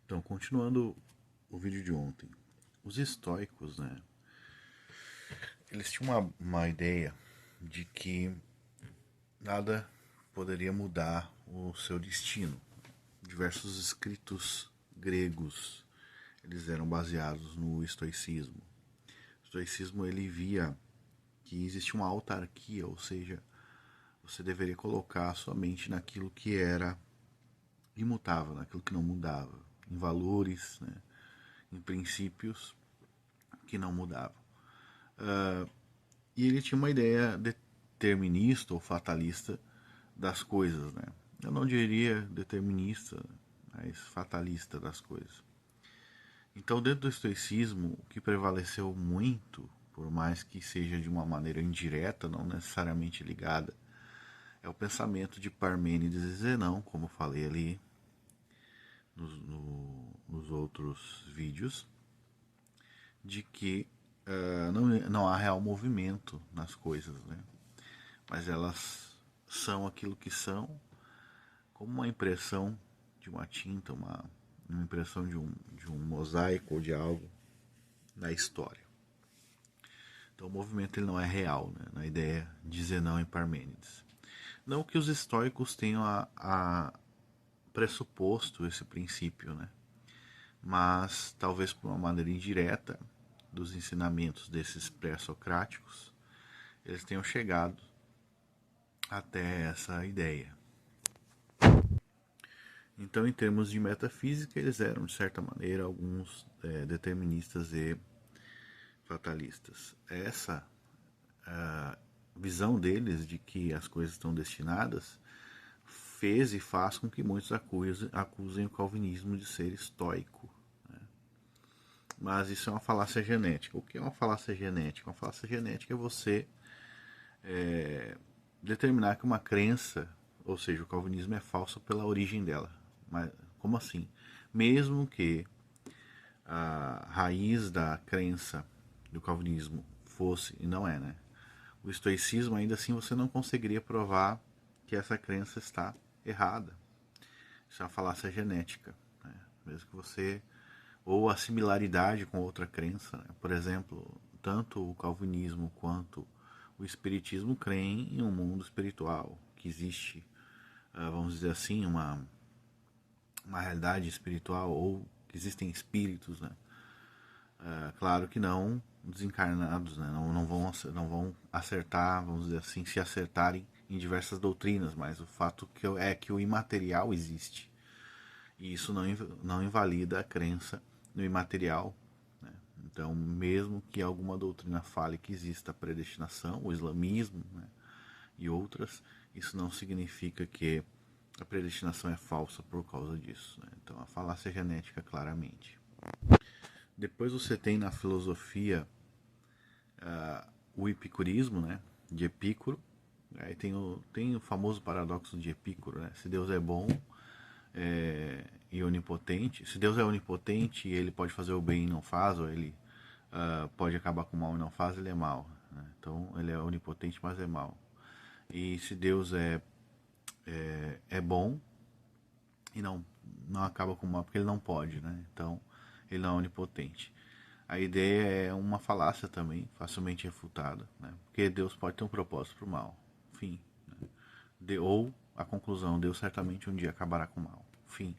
Então, continuando o vídeo de ontem, os estoicos, né, eles tinham uma ideia de que nada poderia mudar o seu destino. Diversos escritos gregos, eles eram baseados no estoicismo. O estoicismo, ele via que existia uma autarquia, ou seja, você deveria colocar a sua mente naquilo que era imutável, naquilo que não mudava, em valores, né, em princípios que não mudavam. E ele tinha uma ideia determinista ou fatalista das coisas, né? Eu não diria determinista, mas fatalista das coisas. Então, dentro do estoicismo, o que prevaleceu muito, por mais que seja de uma maneira indireta, não necessariamente ligada, é o pensamento de Parmênides e Zenão, como falei ali nos outros vídeos, de que não há real movimento nas coisas, né? Mas elas são aquilo que são, como uma impressão de uma tinta, uma impressão de um mosaico ou de algo na história. Então o movimento ele não é real, né, na ideia de Zenão e Parmênides. Não que os estoicos tenham a pressuposto esse princípio, né? Mas talvez por uma maneira indireta dos ensinamentos desses pré-socráticos, eles tenham chegado até essa ideia. Então, em termos de metafísica, eles eram, de certa maneira, alguns deterministas e fatalistas. Essa visão deles de que as coisas estão destinadas fez e faz com que muitos acusem o calvinismo de ser estoico. Né? Mas isso é uma falácia genética. O que é uma falácia genética? Uma falácia genética é você determinar que uma crença, ou seja, o calvinismo é falso pela origem dela. Mas como assim? Mesmo que a raiz da crença do calvinismo fosse, e não é, né? O estoicismo, ainda assim, você não conseguiria provar que essa crença está errada. Isso é uma falácia genética, né? Mesmo que você... Ou a similaridade com outra crença, né? Por exemplo, tanto o calvinismo quanto o espiritismo creem em um mundo espiritual, que existe, vamos dizer assim, uma realidade espiritual, ou que existem espíritos, né? Claro que não desencarnados, né? Não vão acertar, vamos dizer assim, se acertarem em diversas doutrinas, mas o fato é que o imaterial existe. E isso não invalida a crença no imaterial. Né? Então, mesmo que alguma doutrina fale que exista a predestinação, o islamismo, né, e outras, isso não significa que a predestinação é falsa por causa disso. Né? Então, a falácia genética, claramente. Depois você tem na filosofia o epicurismo, né, de Epicuro. Aí tem o famoso paradoxo de Epicuro, né? Se Deus é bom e onipotente, se Deus é onipotente e ele pode fazer o bem e não faz, ou ele pode acabar com o mal e não faz, ele é mal. Né? Então ele é onipotente, mas é mal. E se Deus é bom e não acaba com o mal, porque ele não pode, né? Então ele não é onipotente. A ideia é uma falácia também, facilmente refutada, né? Porque Deus pode ter um propósito para o mal. Fim. Né? Ou a conclusão, Deus certamente um dia acabará com o mal. Fim.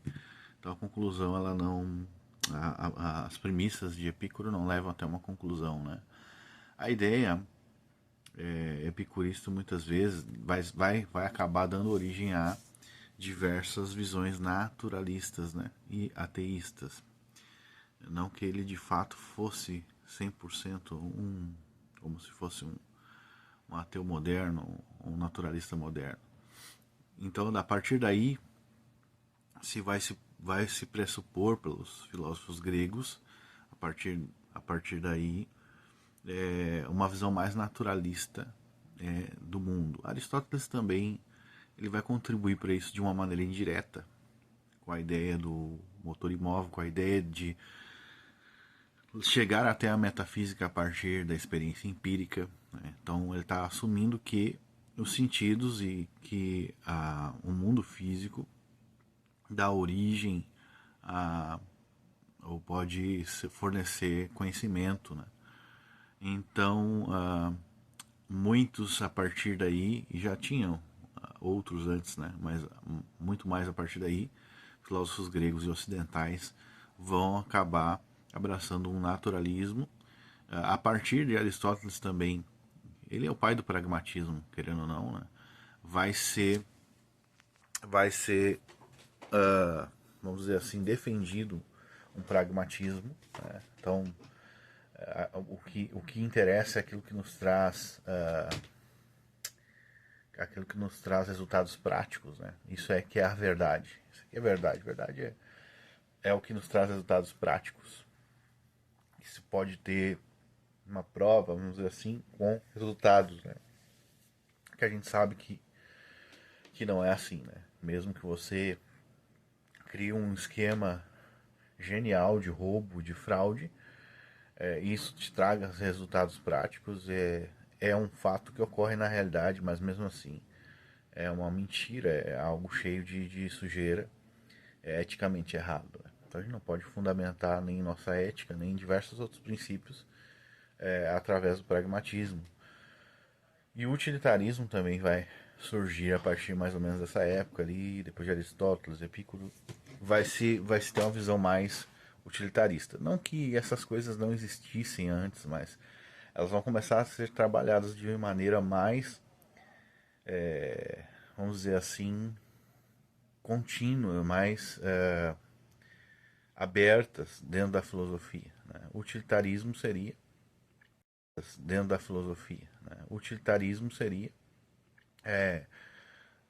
Então a conclusão, ela não... as premissas de Epicuro não levam até uma conclusão, né? A ideia epicurista muitas vezes vai acabar dando origem a diversas visões naturalistas, né? E ateístas. Não que ele de fato fosse 100% como se fosse um ateu moderno, um naturalista moderno. Então, a partir daí, vai se pressupor pelos filósofos gregos, a partir daí, uma visão mais naturalista do mundo. Aristóteles também ele vai contribuir para isso de uma maneira indireta, com a ideia do motor imóvel, com a ideia de chegar até a metafísica a partir da experiência empírica. Né? Então ele está assumindo que os sentidos e que o mundo físico dá origem a ou pode fornecer conhecimento, né? Então, muitos a partir daí, e já tinham outros antes, né? Mas muito mais a partir daí, filósofos gregos e ocidentais vão acabar abraçando um naturalismo. A partir de Aristóteles também, ele é o pai do pragmatismo, querendo ou não, né? vai ser, vamos dizer assim, defendido um pragmatismo, né? Então, o que interessa é aquilo que nos traz resultados práticos, né? Isso é que é a verdade. Isso aqui é verdade. Verdade é o que nos traz resultados práticos. Isso pode ter uma prova, vamos dizer assim, com resultados, né? Que a gente sabe que não é assim, né? Mesmo que você crie um esquema genial de roubo, de fraude, isso te traga resultados práticos, é um fato que ocorre na realidade, mas mesmo assim é uma mentira, é algo cheio de sujeira, é eticamente errado. Né? Então a gente não pode fundamentar nem nossa ética, nem diversos outros princípios através do pragmatismo. E o utilitarismo também vai surgir a partir mais ou menos dessa época ali, depois de Aristóteles, Epicuro, vai se ter uma visão mais utilitarista. Não que essas coisas não existissem antes, mas elas vão começar a ser trabalhadas de maneira mais, vamos dizer assim, contínua, mais abertas dentro da filosofia. Né? O utilitarismo seria dentro da filosofia. Né? O utilitarismo seria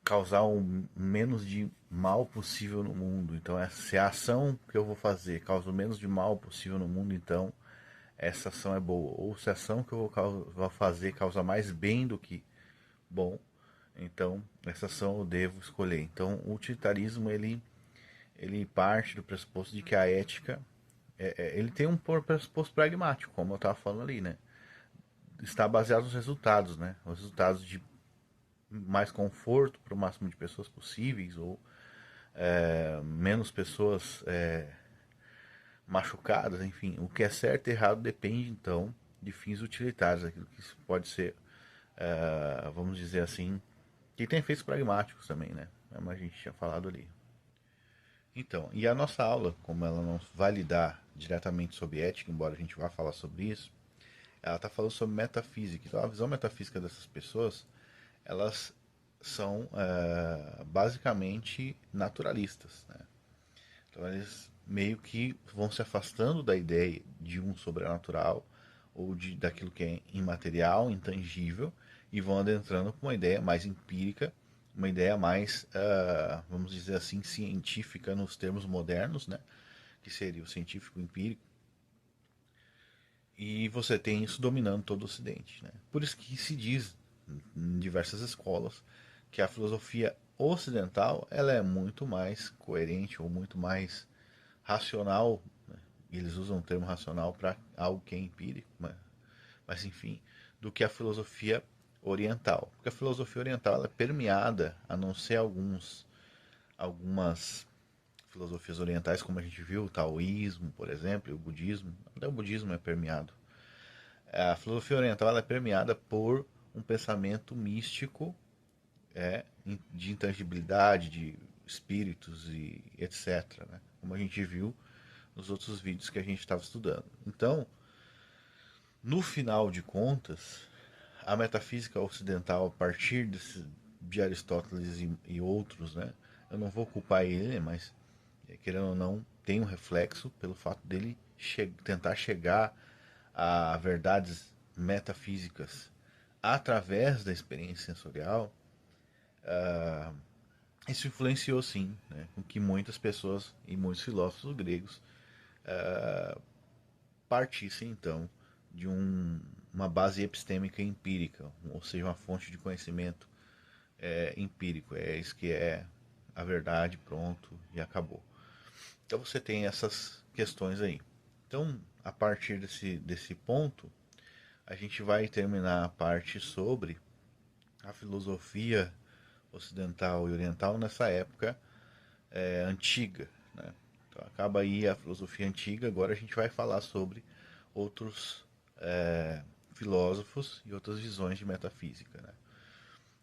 causar o menos de mal possível no mundo. Então, se a ação que eu vou fazer causa o menos de mal possível no mundo, então essa ação é boa. Ou se a ação que eu vou fazer causa mais bem do que bom, então essa ação eu devo escolher. Então, o utilitarismo ele parte do pressuposto de que a ética ele tem um pressuposto pragmático, como eu estava falando ali, né? Está baseado nos resultados, né? Os resultados de mais conforto para o máximo de pessoas possíveis ou menos pessoas machucadas, enfim, o que é certo e errado depende então de fins utilitários, aquilo que pode ser, vamos dizer assim, que tem efeitos pragmáticos também, né? Como a gente tinha falado ali. Então, e a nossa aula, como ela não vai lidar diretamente sobre ética, embora a gente vá falar sobre isso, ela está falando sobre metafísica. Então, a visão metafísica dessas pessoas, elas são basicamente naturalistas, né? Então eles meio que vão se afastando da ideia de um sobrenatural ou daquilo que é imaterial, intangível, e vão adentrando com uma ideia mais empírica, uma ideia mais, vamos dizer assim, científica nos termos modernos, né? Que seria o científico empírico. E você tem isso dominando todo o Ocidente. Né? Por isso que se diz em diversas escolas que a filosofia ocidental ela é muito mais coerente ou muito mais racional. Né? Eles usam o termo racional para algo que é empírico, mas enfim, do que a filosofia oriental. Porque a filosofia oriental ela é permeada, a não ser algumas filosofias orientais, como a gente viu, o taoísmo, por exemplo, e o budismo. Até o budismo é permeado. A filosofia oriental ela é permeada por um pensamento místico, de intangibilidade, de espíritos e etc. Né? Como a gente viu nos outros vídeos que a gente estava estudando. Então, no final de contas, a metafísica ocidental, a partir de Aristóteles e outros, né? Eu não vou culpar ele, mas querendo ou não, tem um reflexo pelo fato dele tentar chegar a verdades metafísicas através da experiência sensorial. Isso influenciou sim, né, com que muitas pessoas e muitos filósofos gregos partissem então de uma base epistêmica empírica, ou seja, uma fonte de conhecimento empírico. É isso que é a verdade, pronto, e acabou. Então você tem essas questões aí. Então, a partir desse ponto, a gente vai terminar a parte sobre a filosofia ocidental e oriental nessa época antiga. Né? Então, acaba aí a filosofia antiga, agora a gente vai falar sobre outros filósofos e outras visões de metafísica. Né?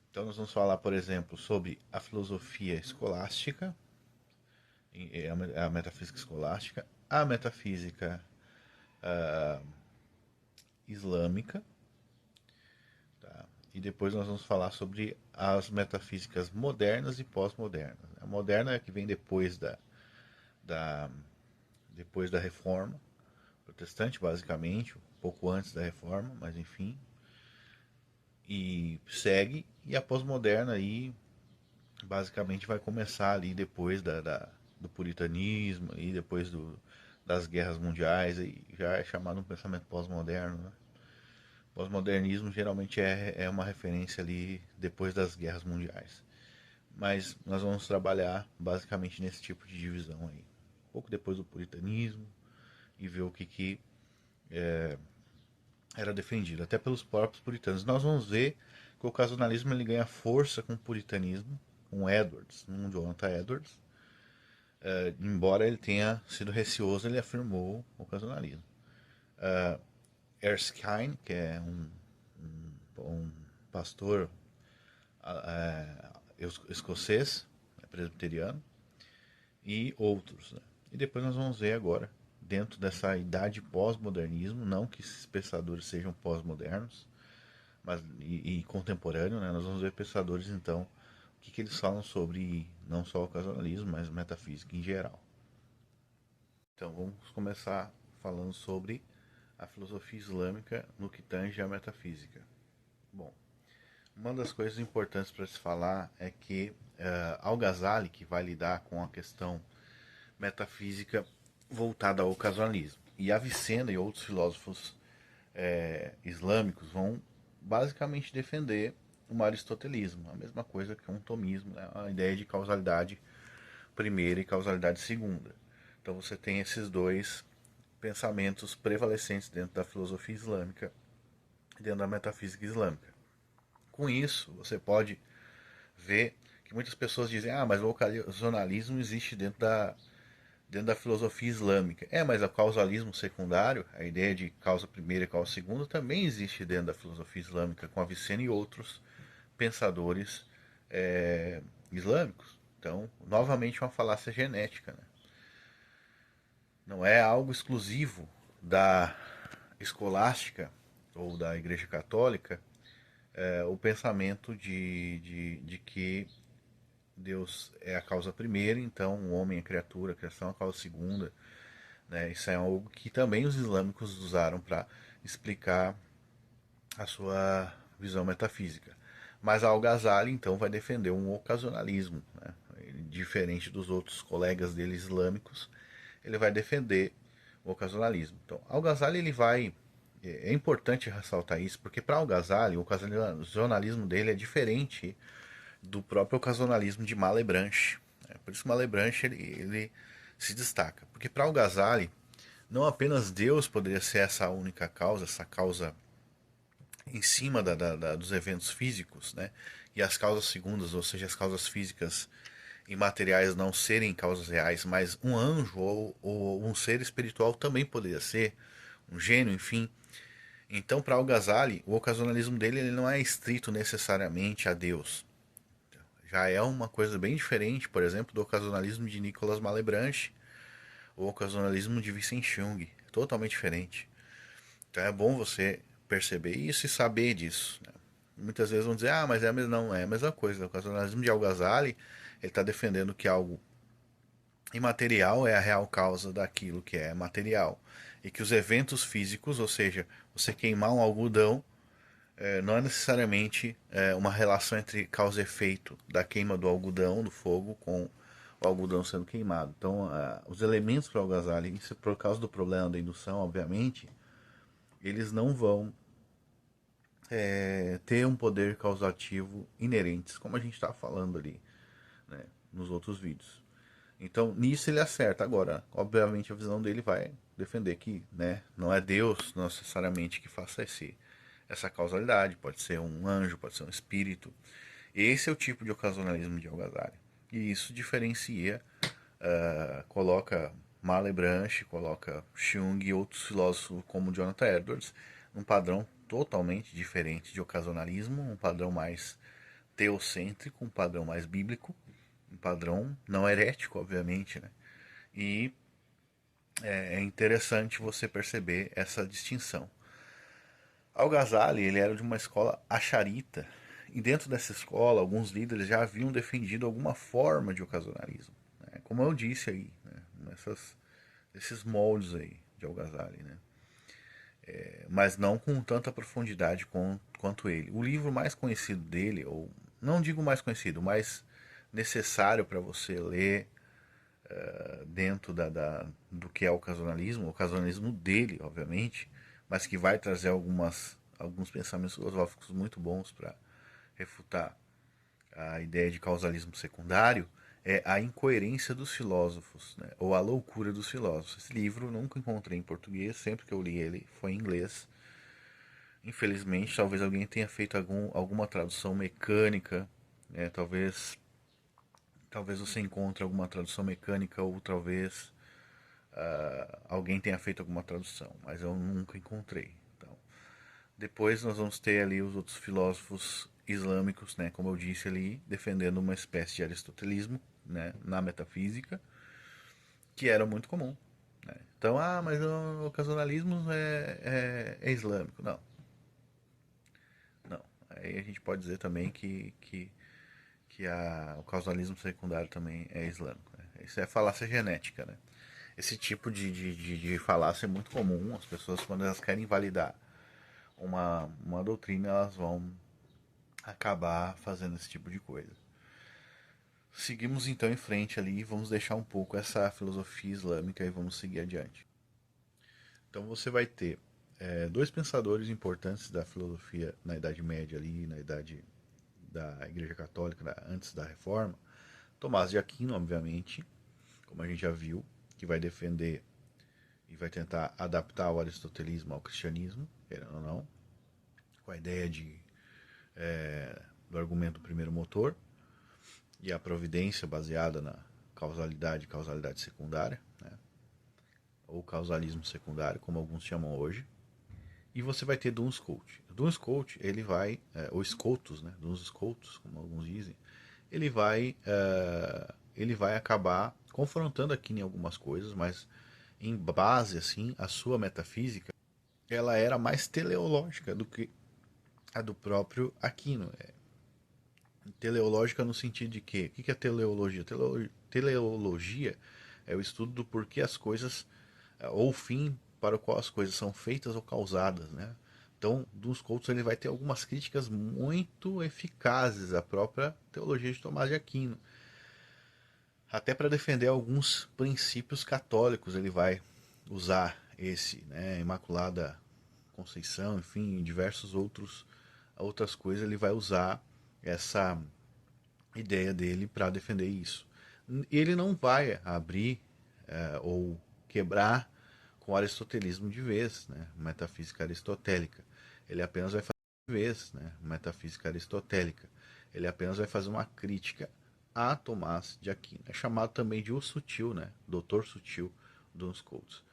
Então nós vamos falar, por exemplo, sobre a filosofia escolástica, a metafísica escolástica, a metafísica islâmica, tá? E depois nós vamos falar sobre as metafísicas modernas e pós-modernas. A moderna é a que vem da, depois da Reforma Protestante, basicamente, um pouco antes da Reforma, mas enfim, e segue. E a pós-moderna aí basicamente vai começar ali depois do puritanismo e depois das guerras mundiais, e já é chamado um pensamento pós-moderno. Né? Pós-modernismo geralmente é uma referência ali depois das guerras mundiais. Mas nós vamos trabalhar basicamente nesse tipo de divisão aí. Um pouco depois do puritanismo e ver o que era defendido, até pelos próprios puritanos. Nós vamos ver que o ocasionalismo ele ganha força com o puritanismo, com Edwards, com Jonathan Edwards. Embora ele tenha sido receoso, ele afirmou o ocasionalismo. Erskine, que é um pastor escocês, presbiteriano, e outros. Né? E depois nós vamos ver agora, dentro dessa idade pós-modernismo, não que esses pensadores sejam pós-modernos, mas e contemporâneos, né? Nós vamos ver pensadores então o que eles falam sobre não só o ocasionalismo, mas metafísica em geral. Então vamos começar falando sobre a filosofia islâmica no que tange à metafísica. Bom, uma das coisas importantes para se falar é que Al-Ghazali, que vai lidar com a questão metafísica voltada ao ocasionalismo, e Avicena e outros filósofos islâmicos vão basicamente defender o aristotelismo, a mesma coisa que um tomismo, né? A ideia de causalidade primeira e causalidade segunda. Então você tem esses dois pensamentos prevalecentes dentro da filosofia islâmica, dentro da metafísica islâmica. Com isso, você pode ver que muitas pessoas dizem: ah, mas o ocasionalismo existe dentro da filosofia islâmica. Mas o causalismo secundário, a ideia de causa primeira e causa segunda, também existe dentro da filosofia islâmica, com Avicena e outros pensadores islâmicos. Então, novamente, uma falácia genética. Né? Não é algo exclusivo da escolástica ou da Igreja Católica o pensamento de que Deus é a causa primeira, então o homem é criatura, a criação é a causa segunda. Né? Isso é algo que também os islâmicos usaram para explicar a sua visão metafísica. Mas Al-Ghazali, então, vai defender um ocasionalismo. Né? Diferente dos outros colegas dele islâmicos, ele vai defender o ocasionalismo. Então, Al-Ghazali ele vai... É importante ressaltar isso, porque para Al-Ghazali, o ocasionalismo dele é diferente do próprio ocasionalismo de Malebranche. Por isso que Malebranche ele se destaca. Porque para Al-Ghazali, não apenas Deus poderia ser essa única causa, essa causa em cima dos eventos físicos, né? E as causas segundas, ou seja, as causas físicas e materiais não serem causas reais, mas um anjo ou um ser espiritual também poderia ser, um gênio, enfim. Então, para Al-Ghazali, o ocasionalismo dele ele não é estrito necessariamente a Deus. Já é uma coisa bem diferente, por exemplo, do ocasionalismo de Nicolas Malebranche, ou ocasionalismo de Vincent Chung. Totalmente diferente. Então é bom você perceber isso e saber disso. Né? Muitas vezes vão dizer, ah, mas não é a mesma coisa. O ocasionalismo de Al-Ghazali, ele está defendendo que algo imaterial é a real causa daquilo que é material. E que os eventos físicos, ou seja, você queimar um algodão, não é necessariamente uma relação entre causa e efeito da queima do algodão, do fogo, com o algodão sendo queimado. Então, os elementos para o Al-Ghazali, isso por causa do problema da indução, obviamente, eles não vão ter um poder causativo inerentes, como a gente está falando ali, né, nos outros vídeos. Então, nisso ele acerta. Agora, obviamente, a visão dele vai defender que, né, não é Deus necessariamente que faça essa causalidade. Pode ser um anjo, pode ser um espírito. Esse é o tipo de ocasionalismo de Al-Ghazali. E isso diferencia, coloca Marley Branch, coloca Jung e outros filósofos como Jonathan Edwards, num padrão totalmente diferente de ocasionalismo, um padrão mais teocêntrico, um padrão mais bíblico, um padrão não herético, obviamente, né? E é interessante você perceber essa distinção. Al-Ghazali, ele era de uma escola acharita, e dentro dessa escola, alguns líderes já haviam defendido alguma forma de ocasionalismo, né? Como eu disse aí, né? Esses moldes aí de Al-Ghazali, né? Mas não com tanta profundidade quanto ele. O livro mais conhecido dele, ou não digo mais conhecido, mais necessário para você ler dentro do que é o ocasionalismo dele, obviamente, mas que vai trazer alguns pensamentos filosóficos muito bons para refutar a ideia de causalismo secundário, é A Incoerência dos Filósofos, né? Ou A Loucura dos Filósofos. Esse livro eu nunca encontrei em português, sempre que eu li ele foi em inglês. Infelizmente, talvez alguém tenha feito alguma tradução mecânica, né? Talvez você encontre alguma tradução mecânica ou talvez alguém tenha feito alguma tradução, mas eu nunca encontrei. Então, depois nós vamos ter ali os outros filósofos islâmicos, né, como eu disse ali, defendendo uma espécie de aristotelismo, né, na metafísica, que era muito comum. Né? Então, mas o ocasionalismo é islâmico. Não, não. Aí a gente pode dizer também que o causalismo secundário também é islâmico. Né? Isso é falácia genética, né? Esse tipo de falácia é muito comum. As pessoas, quando elas querem validar uma doutrina, elas vão acabar fazendo esse tipo de coisa. Seguimos então em frente ali, vamos deixar um pouco essa filosofia islâmica e vamos seguir adiante. Então você vai ter dois pensadores importantes da filosofia na Idade Média ali, na Idade da Igreja Católica, antes da Reforma. Tomás de Aquino, obviamente, como a gente já viu, que vai defender e vai tentar adaptar o aristotelismo ao cristianismo, querendo ou não, com a ideia do argumento do primeiro motor e a providência baseada na causalidade secundária, né? Ou causalismo secundário, como alguns chamam hoje. E você vai ter Duns Scotus. Duns Scotus, ele vai, ou Scotus, né? Duns Scotus, como alguns dizem, ele vai acabar confrontando aqui em algumas coisas, mas em base, assim, a sua metafísica, ela era mais teleológica do que a do próprio Aquino. Teleológica no sentido de que, o que é teleologia? Teleologia é o estudo do porquê as coisas, ou o fim para o qual as coisas são feitas ou causadas, né? Então, Duns Scotus ele vai ter algumas críticas muito eficazes à própria teologia de Tomás de Aquino. Até para defender alguns princípios católicos ele vai usar esse, né, Imaculada Conceição, enfim, diversos outras coisas ele vai usar essa ideia dele para defender isso. Ele não vai abrir ou quebrar com o aristotelismo de vez, né? Metafísica aristotélica. Ele apenas vai fazer de vez, né? Metafísica aristotélica. Ele apenas vai fazer uma crítica a Tomás de Aquino. É chamado também de o sutil, né? Doutor sutil Duns Scotus.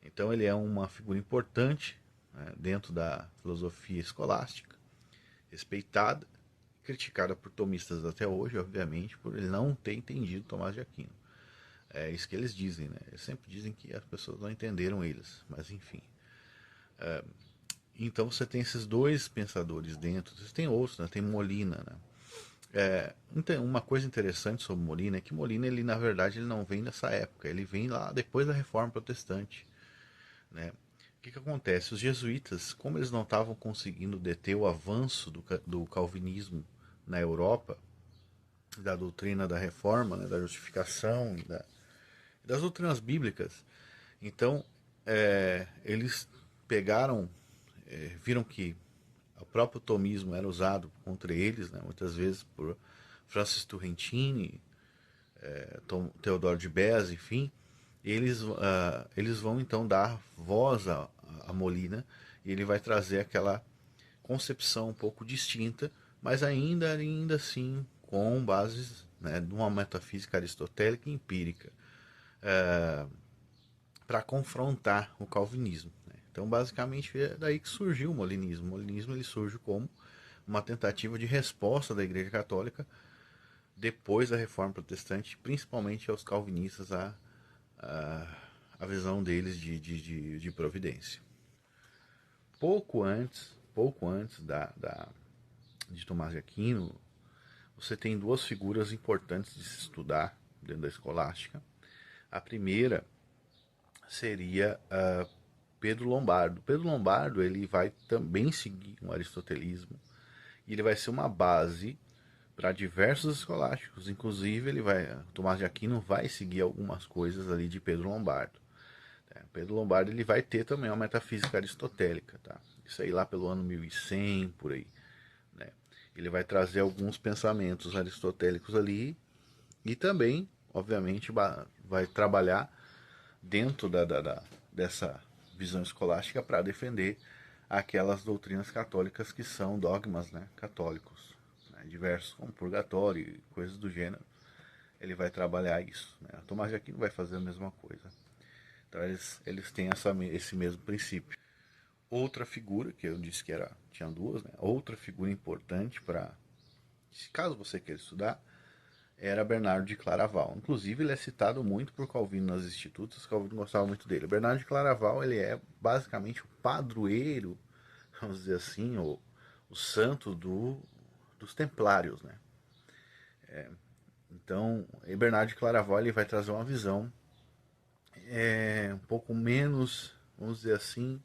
Então ele é uma figura importante, né, dentro da filosofia escolástica, respeitada, criticada por tomistas até hoje, obviamente, por ele não ter entendido Tomás de Aquino. É isso que eles dizem, né? Eles sempre dizem que as pessoas não entenderam eles, mas enfim. Então você tem esses dois pensadores dentro, você tem outros, né? Tem Molina, né? Então, uma coisa interessante sobre Molina é que Molina, ele na verdade, ele não vem dessa época, ele vem lá depois da Reforma Protestante, né? O que acontece? Os jesuítas, como eles não estavam conseguindo deter o avanço do calvinismo na Europa, da doutrina da reforma, né, da justificação, das doutrinas bíblicas, então eles pegaram, viram que o próprio tomismo era usado contra eles, né, muitas vezes por Francis Turrentini, Teodoro de Beza, enfim. Eles vão então dar voz a Molina e ele vai trazer aquela concepção um pouco distinta, mas ainda assim com bases, né, de uma metafísica aristotélica e empírica. para confrontar o calvinismo, né? Então, basicamente, é daí que surgiu o molinismo. O molinismo ele surge como uma tentativa de resposta da Igreja Católica depois da Reforma Protestante, principalmente aos calvinistas, a visão deles de providência. Pouco antes de Tomás de Aquino, você tem duas figuras importantes de se estudar dentro da escolástica. A primeira seria Pedro Lombardo. Pedro Lombardo ele vai também seguir um aristotelismo e ele vai ser uma base para diversos escolásticos. Inclusive Tomás de Aquino vai seguir algumas coisas ali de Pedro Lombardo. Pedro Lombardo ele vai ter também uma metafísica aristotélica, tá? Isso aí lá pelo ano 1100 por aí, né? Ele vai trazer alguns pensamentos aristotélicos ali e também, obviamente, vai trabalhar dentro dessa visão escolástica para defender aquelas doutrinas católicas que são dogmas, né, católicos, né, diversos, como purgatório e coisas do gênero. Ele vai trabalhar isso, né? Tomás de Aquino vai fazer a mesma coisa. Então eles têm esse mesmo princípio. Outra figura, que eu disse que tinha duas, né? Outra figura importante para, caso você queira estudar, era Bernardo de Claraval. Inclusive ele é citado muito por Calvino nas Institutas, Calvino gostava muito dele. Bernardo de Claraval ele é basicamente o padroeiro, vamos dizer assim, o santo dos templários, né? Então, Bernardo de Claraval ele vai trazer uma visão um pouco menos, vamos dizer assim,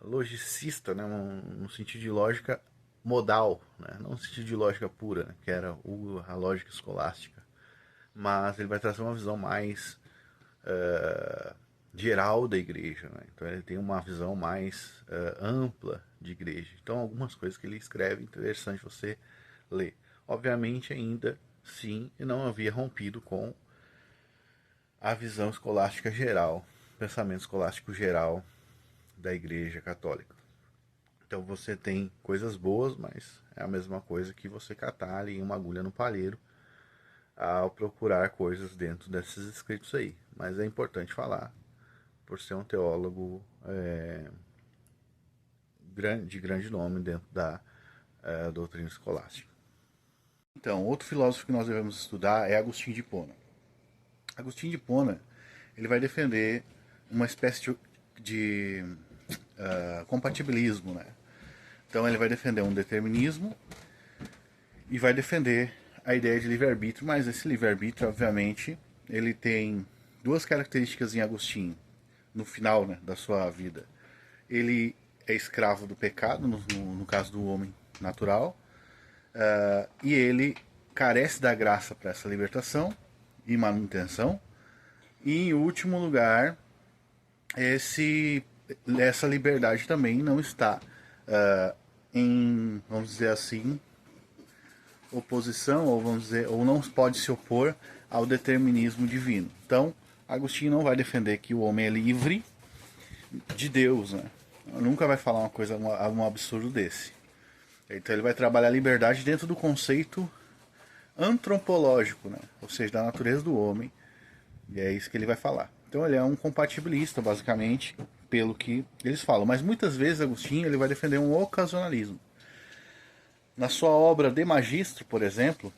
logicista, né? No sentido de lógica modal, né? Não no sentido de lógica pura, né? Que era a lógica escolástica, mas ele vai trazer uma visão mais geral da igreja, né? Então ele tem uma visão mais ampla de igreja. Então algumas coisas que ele escreve é interessante você ler. Obviamente ainda sim, e não havia rompido com a visão escolástica geral, pensamento escolástico geral da Igreja Católica. Então você tem coisas boas, mas é a mesma coisa que você catar ali uma agulha no palheiro ao procurar coisas dentro desses escritos aí. Mas é importante falar, por ser um teólogo de grande nome dentro da doutrina escolástica. Então, outro filósofo que nós devemos estudar é Agostinho de Hipona. Agostinho de Hipona ele vai defender uma espécie de compatibilismo, né? Então ele vai defender um determinismo e vai defender a ideia de livre-arbítrio, mas esse livre-arbítrio, obviamente, ele tem duas características em Agostinho, no final, né, da sua vida. Ele é escravo do pecado, no caso do homem natural, e ele carece da graça para essa libertação e manutenção. E em último lugar, essa liberdade também não está em, vamos dizer assim, oposição, ou vamos dizer, ou não pode se opor ao determinismo divino. Então, Agostinho não vai defender que o homem é livre de Deus, né? Nunca vai falar um absurdo desse. Então ele vai trabalhar a liberdade dentro do conceito antropológico, né? Ou seja, da natureza do homem. E é isso que ele vai falar. Então ele é um compatibilista, basicamente, pelo que eles falam. Mas muitas vezes Agostinho ele vai defender um ocasionalismo. Na sua obra De Magistro, por exemplo,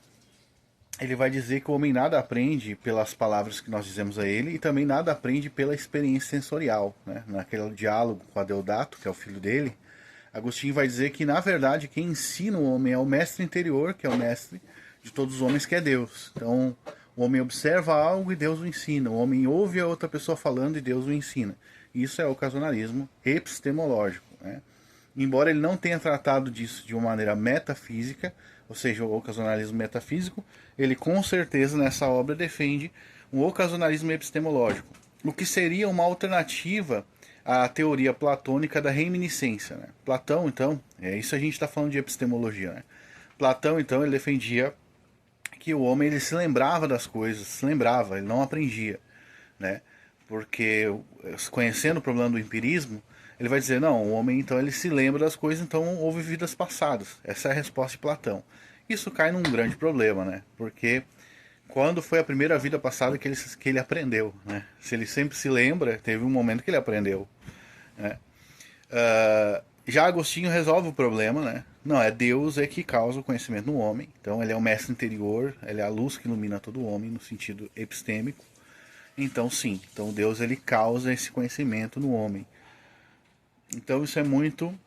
ele vai dizer que o homem nada aprende pelas palavras que nós dizemos a ele e também nada aprende pela experiência sensorial, né? Naquele diálogo com Adeodato, que é o filho dele, Agostinho vai dizer que, na verdade, quem ensina o homem é o mestre interior, que é o mestre de todos os homens, que é Deus. Então, o homem observa algo e Deus o ensina. O homem ouve a outra pessoa falando e Deus o ensina. Isso é o ocasionalismo epistemológico, né? Embora ele não tenha tratado disso de uma maneira metafísica, ou seja, o ocasionalismo metafísico, ele com certeza nessa obra defende um ocasionalismo epistemológico, o que seria uma alternativa à teoria platônica da reminiscência, né? Platão, então, isso a gente está falando de epistemologia, né? Platão, então, ele defendia que o homem ele se lembrava das coisas, ele não aprendia, né? Porque conhecendo o problema do empirismo, ele vai dizer, não, o homem então ele se lembra das coisas, então houve vidas passadas. Essa é a resposta de Platão. Isso cai num grande problema, né? Porque quando foi a primeira vida passada que ele aprendeu, né? Se ele sempre se lembra, teve um momento que ele aprendeu, né? Já Agostinho resolve o problema, né? Não, é Deus é que causa o conhecimento no homem. Então ele é o mestre interior, ele é a luz que ilumina todo homem no sentido epistêmico. Então sim, então Deus ele causa esse conhecimento no homem. Então isso é muito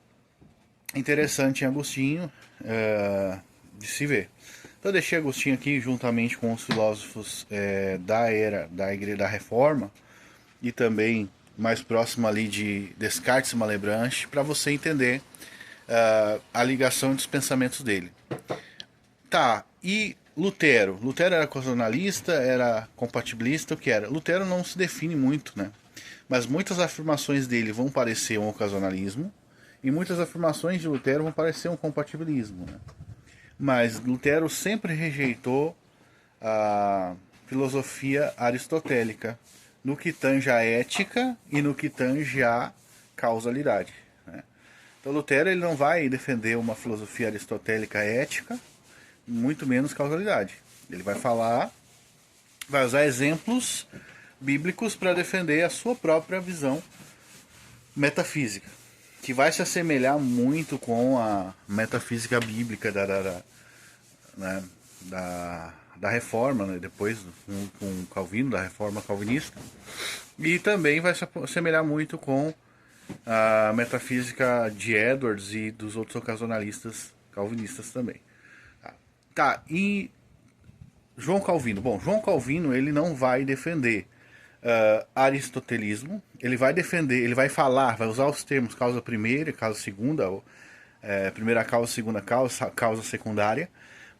interessante em Agostinho de se ver. Então eu deixei Agostinho aqui juntamente com os filósofos da era da Igreja da Reforma e também mais próximo ali de Descartes e Malebranche para você entender a ligação dos pensamentos dele. Tá, e Lutero? Lutero era ocasionalista, era compatibilista, o que era? Lutero não se define muito, né? Mas muitas afirmações dele vão parecer um ocasionalismo e muitas afirmações de Lutero vão parecer um compatibilismo, né? Mas Lutero sempre rejeitou a filosofia aristotélica no que tange a ética e no que tange a causalidade, né? Então Lutero ele não vai defender uma filosofia aristotélica ética, muito menos causalidade. Ele vai falar, vai usar exemplos bíblicos para defender a sua própria visão metafísica, que vai se assemelhar muito com a metafísica bíblica né, da Reforma, né, depois com Calvino, da Reforma Calvinista, e também vai se assemelhar muito com a metafísica de Edwards e dos outros ocasionalistas calvinistas também. Tá, e João Calvino? Bom, João Calvino ele não vai defender aristotelismo, ele vai defender, ele vai falar, vai usar os termos causa primeira, causa segunda, ou, primeira causa, segunda causa, causa secundária,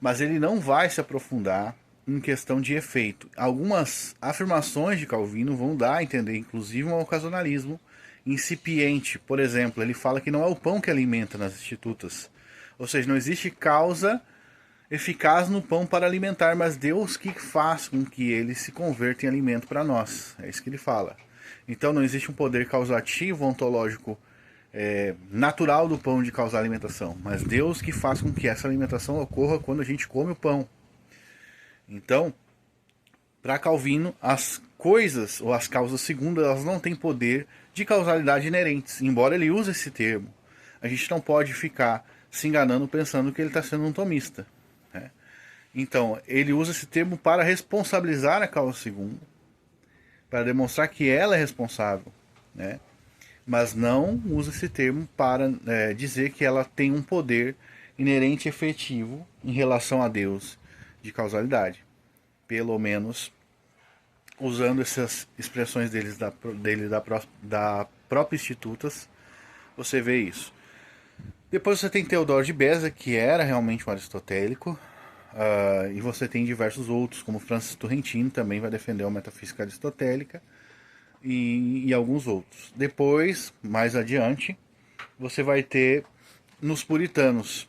mas ele não vai se aprofundar em questão de efeito. Algumas afirmações de Calvino vão dar a entender, inclusive, um ocasionalismo incipiente. Por exemplo, ele fala que não é o pão que alimenta nas institutas, ou seja, não existe causa eficaz no pão para alimentar, mas Deus que faz com que ele se converta em alimento para nós. É isso que ele fala. Então não existe um poder causativo ontológico natural do pão de causar alimentação, mas Deus que faz com que essa alimentação ocorra quando a gente come o pão. Então, para Calvino, as coisas ou as causas segundas elas não têm poder de causalidade inerentes, embora ele use esse termo. A gente não pode ficar se enganando pensando que ele está sendo um tomista. Então, ele usa esse termo para responsabilizar a causa segunda, para demonstrar que ela é responsável, né? Mas não usa esse termo para dizer que ela tem um poder inerente e efetivo em relação a Deus de causalidade. Pelo menos usando essas expressões da própria Institutas, você vê isso. Depois você tem Teodoro de Beza, que era realmente um aristotélico, e você tem diversos outros, como Francis Turrentino, também vai defender a metafísica aristotélica, e alguns outros. Depois, mais adiante, você vai ter nos puritanos,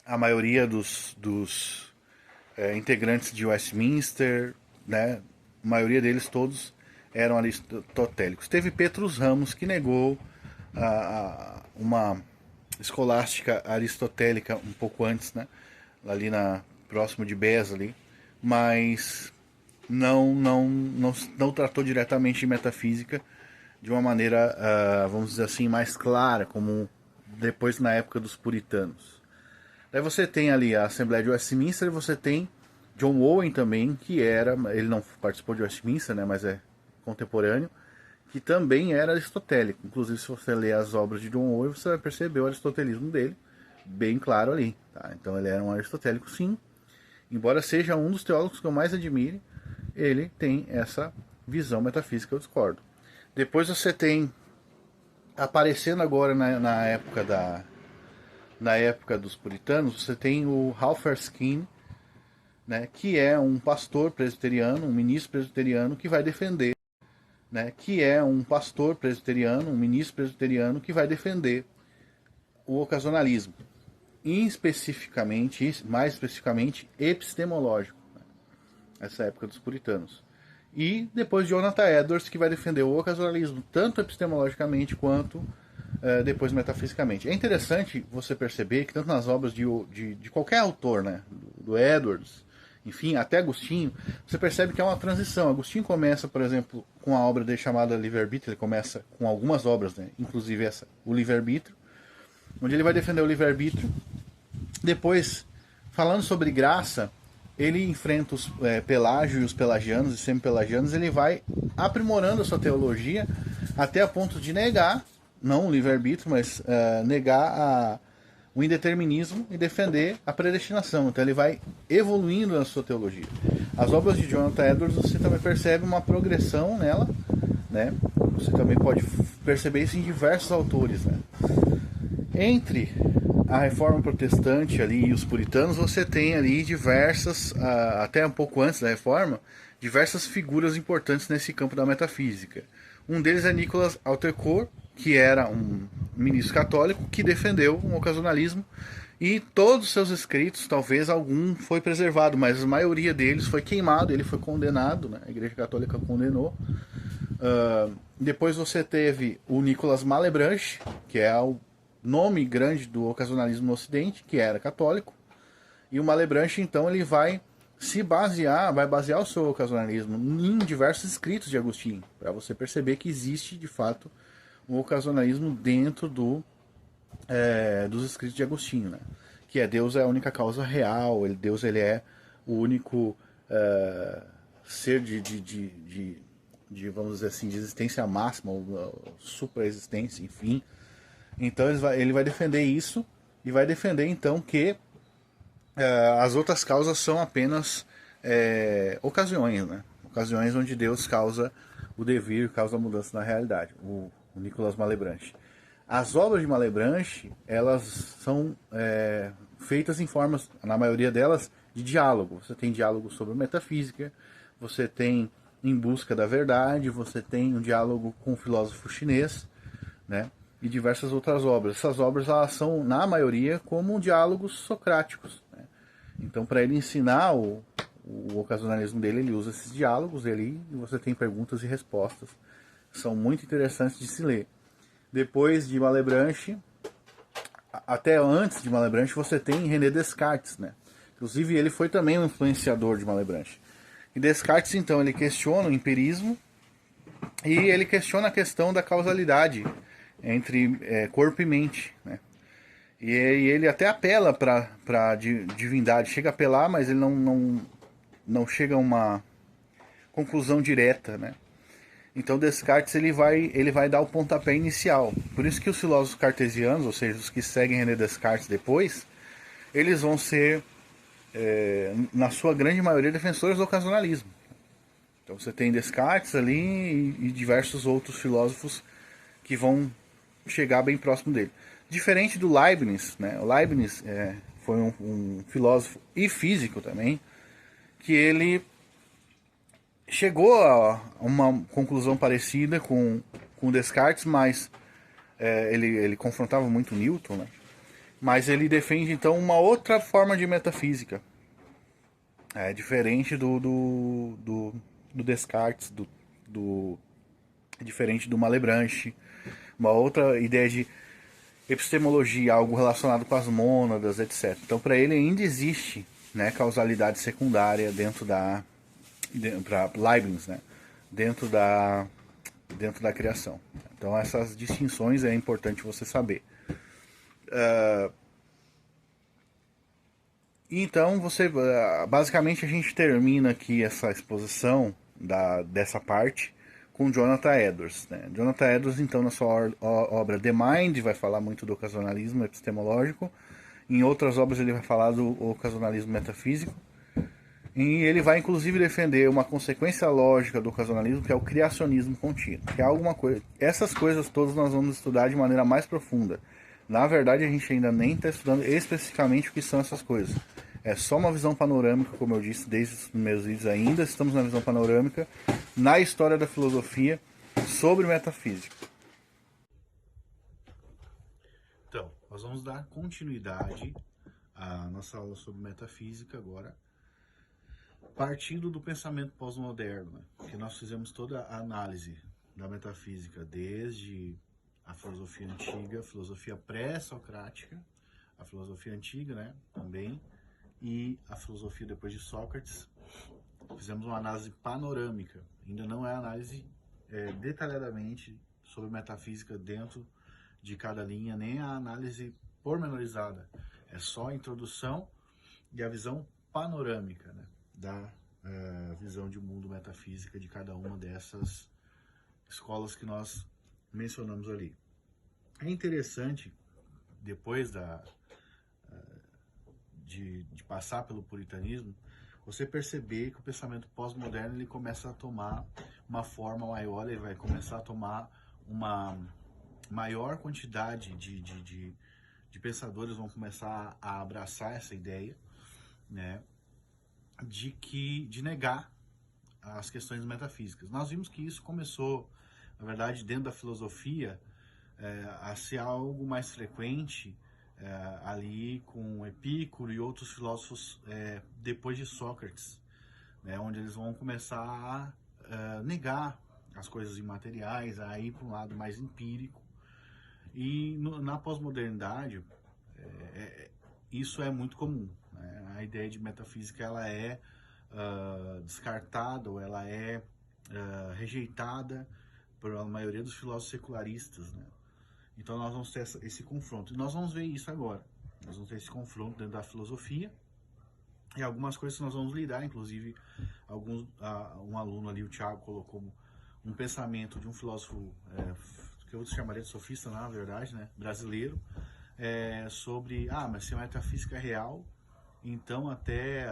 a maioria dos integrantes de Westminster, né, a maioria deles todos eram aristotélicos. Teve Petrus Ramos, que negou uma escolástica aristotélica um pouco antes, né, ali próximo de Beza ali, mas não tratou diretamente de metafísica de uma maneira, vamos dizer assim, mais clara, como depois na época dos puritanos. Daí você tem ali a Assembleia de Westminster, você tem John Owen também, que ele não participou de Westminster, né, mas é contemporâneo, que também era aristotélico. Inclusive, se você ler as obras de John Owen, você vai perceber o aristotelismo dele bem claro ali. Tá? Então ele era um aristotélico, sim. Embora seja um dos teólogos que eu mais admire, ele tem essa visão metafísica, eu discordo. Depois você tem, aparecendo agora na época dos puritanos, você tem o Ralph Erskine, né, que é um pastor presbiteriano, um ministro presbiteriano que vai defender, né, o ocasionalismo, mais especificamente epistemológico, né, essa época dos puritanos. E depois Jonathan Edwards, que vai defender o ocasionalismo tanto epistemologicamente quanto depois metafisicamente. É interessante você perceber que tanto nas obras de qualquer autor, né, do Edwards enfim, até Agostinho, você percebe que é uma transição. Agostinho começa, por exemplo, com a obra dele chamada Livre-Arbítrio, ele começa com algumas obras, né? Inclusive essa, o Livre-Arbítrio, onde ele vai defender o livre-arbítrio. Depois, falando sobre graça, ele enfrenta os Pelágio e os pelagianos e semi-pelagianos, ele vai aprimorando a sua teologia até a ponto de negar, não o livre-arbítrio, mas negar o indeterminismo e defender a predestinação. Então ele vai evoluindo na sua teologia. As obras de Jonathan Edwards, você também percebe uma progressão nela, né? Você também pode perceber isso em diversos autores, né? Entre a reforma protestante ali e os puritanos, você tem ali diversas, até um pouco antes da reforma, diversas figuras importantes nesse campo da metafísica. Um deles é Nicolas Altecourt, que era um ministro católico que defendeu um ocasionalismo, e todos os seus escritos, talvez algum foi preservado, mas a maioria deles foi queimado, ele foi condenado, né? A Igreja Católica condenou. Depois você teve o Nicolas Malebranche, que é o nome grande do ocasionalismo no Ocidente, que era católico, e o Malebranche, então, ele vai basear o seu ocasionalismo em diversos escritos de Agostinho, para você perceber que existe, de fato, um ocasionalismo dentro dos escritos de Agostinho, né? Que é Deus é a única causa real, Deus ele é o único ser de, vamos dizer assim, de existência máxima, ou supraexistência, enfim. Então ele vai defender isso e vai defender então que as outras causas são apenas ocasiões, né? Ocasiões onde Deus causa o devir, causa a mudança na realidade. O Nicolas Malebranche. As obras de Malebranche, elas são feitas em formas, na maioria delas, de diálogo. Você tem diálogo sobre metafísica, você tem Em Busca da Verdade, você tem um diálogo com o filósofo chinês, né? E diversas outras obras. Essas obras elas são, na maioria, como diálogos socráticos, né? Então, para ele ensinar o ocasionalismo dele, ele usa esses diálogos ali e você tem perguntas e respostas. São muito interessantes de se ler. Depois de Malebranche, até antes de Malebranche, você tem René Descartes, né? Inclusive, ele foi também um influenciador de Malebranche. E Descartes, então, ele questiona o empirismo e ele questiona a questão da causalidade entre corpo e mente, né? E ele até apela para a divindade, chega a apelar, mas ele não chega a uma conclusão direta, né? Então Descartes ele vai dar o pontapé inicial. Por isso que os filósofos cartesianos, ou seja, os que seguem René Descartes depois, eles vão ser, na sua grande maioria, defensores do ocasionalismo. Então você tem Descartes ali e diversos outros filósofos que vão chegar bem próximo dele. Diferente do Leibniz, né? O Leibniz foi um filósofo e físico também, que ele chegou a uma conclusão parecida com Descartes, mas ele confrontava muito Newton, né? Mas ele defende então uma outra forma de metafísica, diferente do Descartes, diferente do Malebranche, uma outra ideia de epistemologia, algo relacionado com as mônadas, etc. Então, para ele ainda existe, né, causalidade secundária dentro para Leibniz, né, dentro da criação. Então, essas distinções é importante você saber. Então, basicamente a gente termina aqui essa exposição dessa parte com Jonathan Edwards, né? Jonathan Edwards, então, na sua obra The Mind, vai falar muito do ocasionalismo epistemológico. Em outras obras ele vai falar do ocasionalismo metafísico. E ele vai, inclusive, defender uma consequência lógica do ocasionalismo, que é o criacionismo contínuo. Que é alguma coisa. Essas coisas todas nós vamos estudar de maneira mais profunda. Na verdade, a gente ainda nem está estudando especificamente o que são essas coisas. É só uma visão panorâmica, como eu disse desde os primeiros vídeos. Ainda estamos na visão panorâmica, na história da filosofia, sobre metafísica. Então, nós vamos dar continuidade à nossa aula sobre metafísica agora, partindo do pensamento pós-moderno, né? Que nós fizemos toda a análise da metafísica, desde a filosofia antiga, a filosofia pré-socrática, a filosofia antiga, né, também, e a filosofia depois de Sócrates. Fizemos uma análise panorâmica, ainda não é análise detalhadamente sobre metafísica dentro de cada linha, nem a análise pormenorizada. É só a introdução e a visão panorâmica, né, da visão de mundo metafísica de cada uma dessas escolas que nós mencionamos ali. É interessante, depois de passar pelo puritanismo, você perceber que o pensamento pós-moderno ele começa a tomar uma forma maior, ele vai começar a tomar uma maior quantidade de pensadores vão começar a abraçar essa ideia, né, de negar as questões metafísicas. Nós vimos que isso começou, na verdade, dentro da filosofia, a ser algo mais frequente ali com Epicuro e outros filósofos depois de Sócrates, né, onde eles vão começar a negar as coisas imateriais, a ir para um lado mais empírico. E na pós-modernidade, isso é muito comum, né? A ideia de metafísica ela é descartada, ou ela é rejeitada pela maioria dos filósofos secularistas, né? Então nós vamos ter esse confronto. E nós vamos ver isso agora. Nós vamos ter esse confronto dentro da filosofia e algumas coisas que nós vamos lidar, inclusive um aluno ali, o Thiago, colocou um pensamento de um filósofo que eu chamaria de sofista, na verdade, né, brasileiro, sobre, mas se a metafísica é real, então até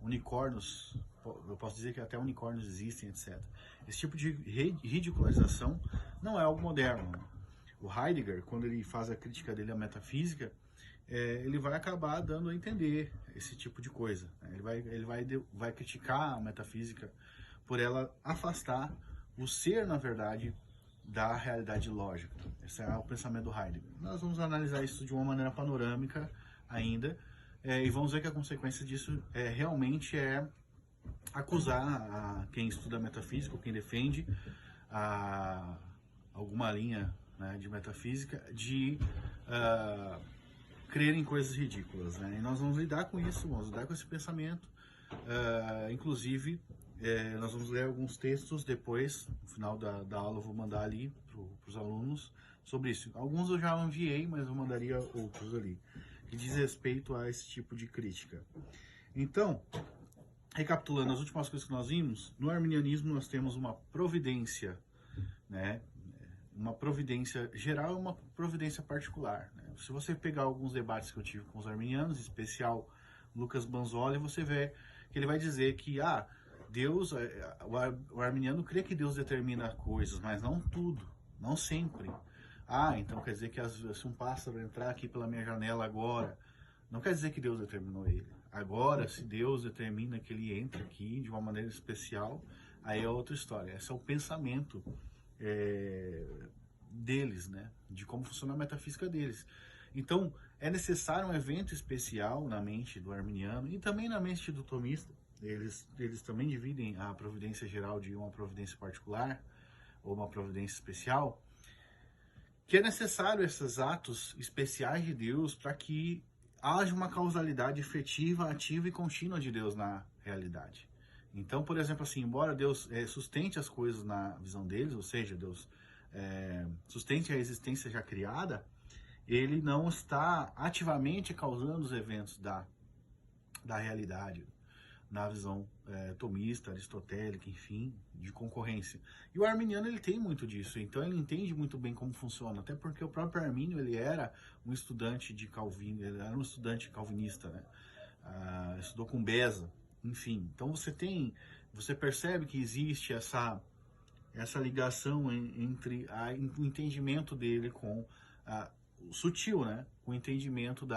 unicórnios, eu posso dizer que até unicórnios existem, etc. Esse tipo de ridicularização não é algo moderno. O Heidegger, quando ele faz a crítica dele à metafísica, ele vai acabar dando a entender esse tipo de coisa. Ele vai criticar a metafísica por ela afastar o ser, na verdade, da realidade lógica. Esse é o pensamento do Heidegger. Nós vamos analisar isso de uma maneira panorâmica ainda, e vamos ver que a consequência disso realmente é acusar quem estuda metafísica, ou quem defende alguma linha, né, de metafísica, de crer em coisas ridículas, né? E nós vamos lidar com isso, vamos lidar com esse pensamento. Inclusive, nós vamos ler alguns textos depois, no final da aula eu vou mandar ali para os alunos sobre isso. Alguns eu já enviei, mas eu mandaria outros ali, que diz respeito a esse tipo de crítica. Então, recapitulando as últimas coisas que nós vimos, no arminianismo nós temos uma providência, né? Uma providência geral e uma providência particular, né? Se você pegar alguns debates que eu tive com os arminianos, em especial Lucas Banzoli, você vê que ele vai dizer que Deus, o arminiano crê que Deus determina coisas, mas não tudo, não sempre. Então quer dizer que se um pássaro entrar aqui pela minha janela agora, não quer dizer que Deus determinou ele. Agora, se Deus determina que ele entre aqui de uma maneira especial, aí é outra história. Esse é o pensamento deles, né? De como funciona a metafísica deles. Então, é necessário um evento especial na mente do arminiano e também na mente do tomista. Eles também dividem a providência geral de uma providência particular ou uma providência especial, que é necessário esses atos especiais de Deus para que haja uma causalidade efetiva, ativa e contínua de Deus na realidade. Então, por exemplo, assim, embora Deus sustente as coisas na visão deles, ou seja, Deus sustente a existência já criada, ele não está ativamente causando os eventos da realidade, na visão tomista, aristotélica, enfim, de concorrência. E o arminiano, ele tem muito disso, então ele entende muito bem como funciona, até porque o próprio Armínio, ele era um estudante de Calvino, ele era um estudante calvinista, né? Estudou com Beza, enfim. Então você percebe que existe essa ligação entre o entendimento dele com o sutil, né? O entendimento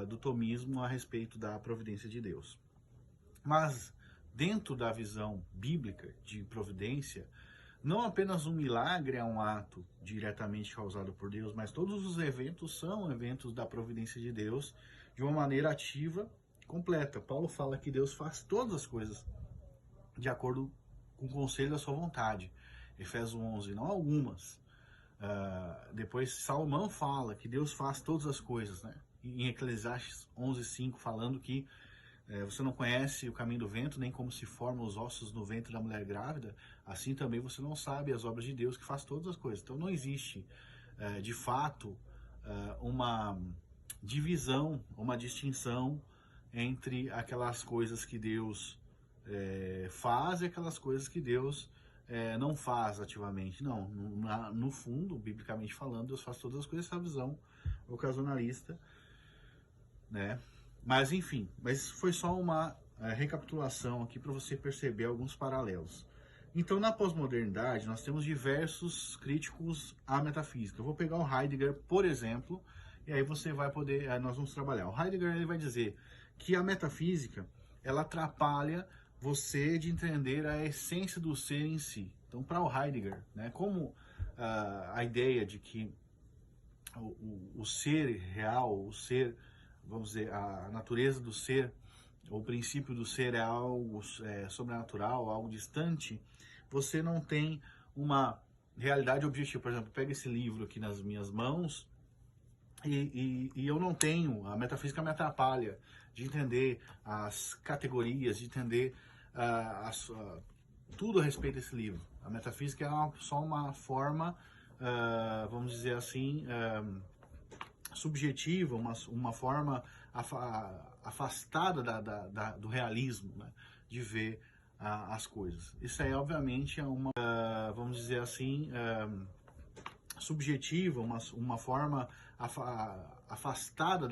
do tomismo a respeito da providência de Deus. Mas, dentro da visão bíblica de providência, não apenas um milagre é um ato diretamente causado por Deus, mas todos os eventos são eventos da providência de Deus de uma maneira ativa, completa. Paulo fala que Deus faz todas as coisas de acordo com o conselho da sua vontade. Efésios 11, não algumas. Depois Salomão fala que Deus faz todas as coisas, né? em Eclesiastes 11:5, falando que você não conhece o caminho do vento, nem como se formam os ossos no ventre da mulher grávida, assim também você não sabe as obras de Deus que faz todas as coisas. Então não existe, de fato, uma divisão, uma distinção entre aquelas coisas que Deus faz e aquelas coisas que Deus não faz ativamente. Não, no fundo, biblicamente falando, Deus faz todas as coisas, essa visão ocasionalista, né? Mas enfim, mas foi só uma recapitulação aqui para você perceber alguns paralelos. Então, na pós-modernidade, nós temos diversos críticos à metafísica. Eu vou pegar o Heidegger, por exemplo, e aí você vai poder, nós vamos trabalhar. O Heidegger, ele vai dizer que a metafísica, ela atrapalha você de entender a essência do ser em si. Então, para o Heidegger, né, como a ideia de que o ser real, o ser, vamos dizer, a natureza do ser, o princípio do ser é algo sobrenatural, algo distante, você não tem uma realidade objetiva. Por exemplo, pega esse livro aqui nas minhas mãos e eu não tenho, a metafísica me atrapalha de entender as categorias, de entender tudo a respeito desse livro. A metafísica é só uma forma, vamos dizer assim, subjetiva, uma forma afastada do realismo, né, de ver as coisas. Isso aí, obviamente, é uma, vamos dizer assim, subjetiva, uma forma afastada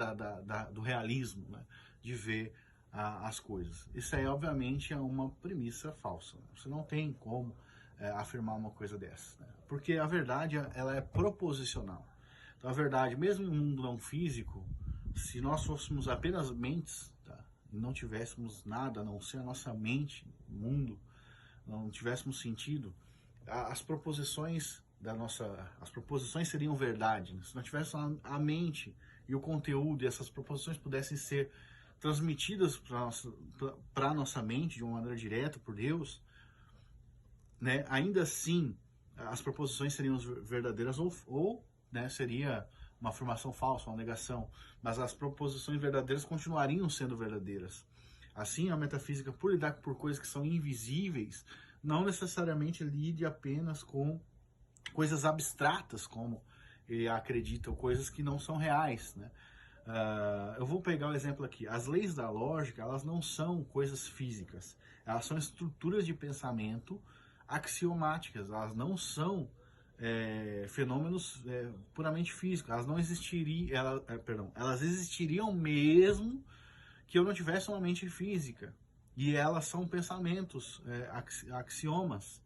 do realismo, né, de ver as coisas. Isso aí, obviamente, é uma premissa falsa. Né? Você não tem como afirmar uma coisa dessa, né? Porque a verdade, ela é proposicional. Então, a verdade, mesmo em um mundo não físico, se nós fôssemos apenas mentes, tá, e não tivéssemos nada a não ser a nossa mente, mundo, não tivéssemos sentido, as proposições as proposições seriam verdade. Né? Se nós tivéssemos a mente e o conteúdo e essas proposições pudessem ser transmitidas para a nossa mente de uma maneira direta por Deus, né, ainda assim as proposições seriam verdadeiras ou né, seria uma afirmação falsa, uma negação, mas as proposições verdadeiras continuariam sendo verdadeiras. Assim, a metafísica, por lidar por coisas que são invisíveis, não necessariamente lide apenas com coisas abstratas, como ele acredita, ou coisas que não são reais, né? Eu vou pegar o exemplo aqui. As leis da lógica, elas não são coisas físicas. Elas são estruturas de pensamento axiomáticas. Elas não são fenômenos puramente físicos. Elas não existiriam, elas existiriam mesmo que eu não tivesse uma mente física. E elas são pensamentos, axiomas.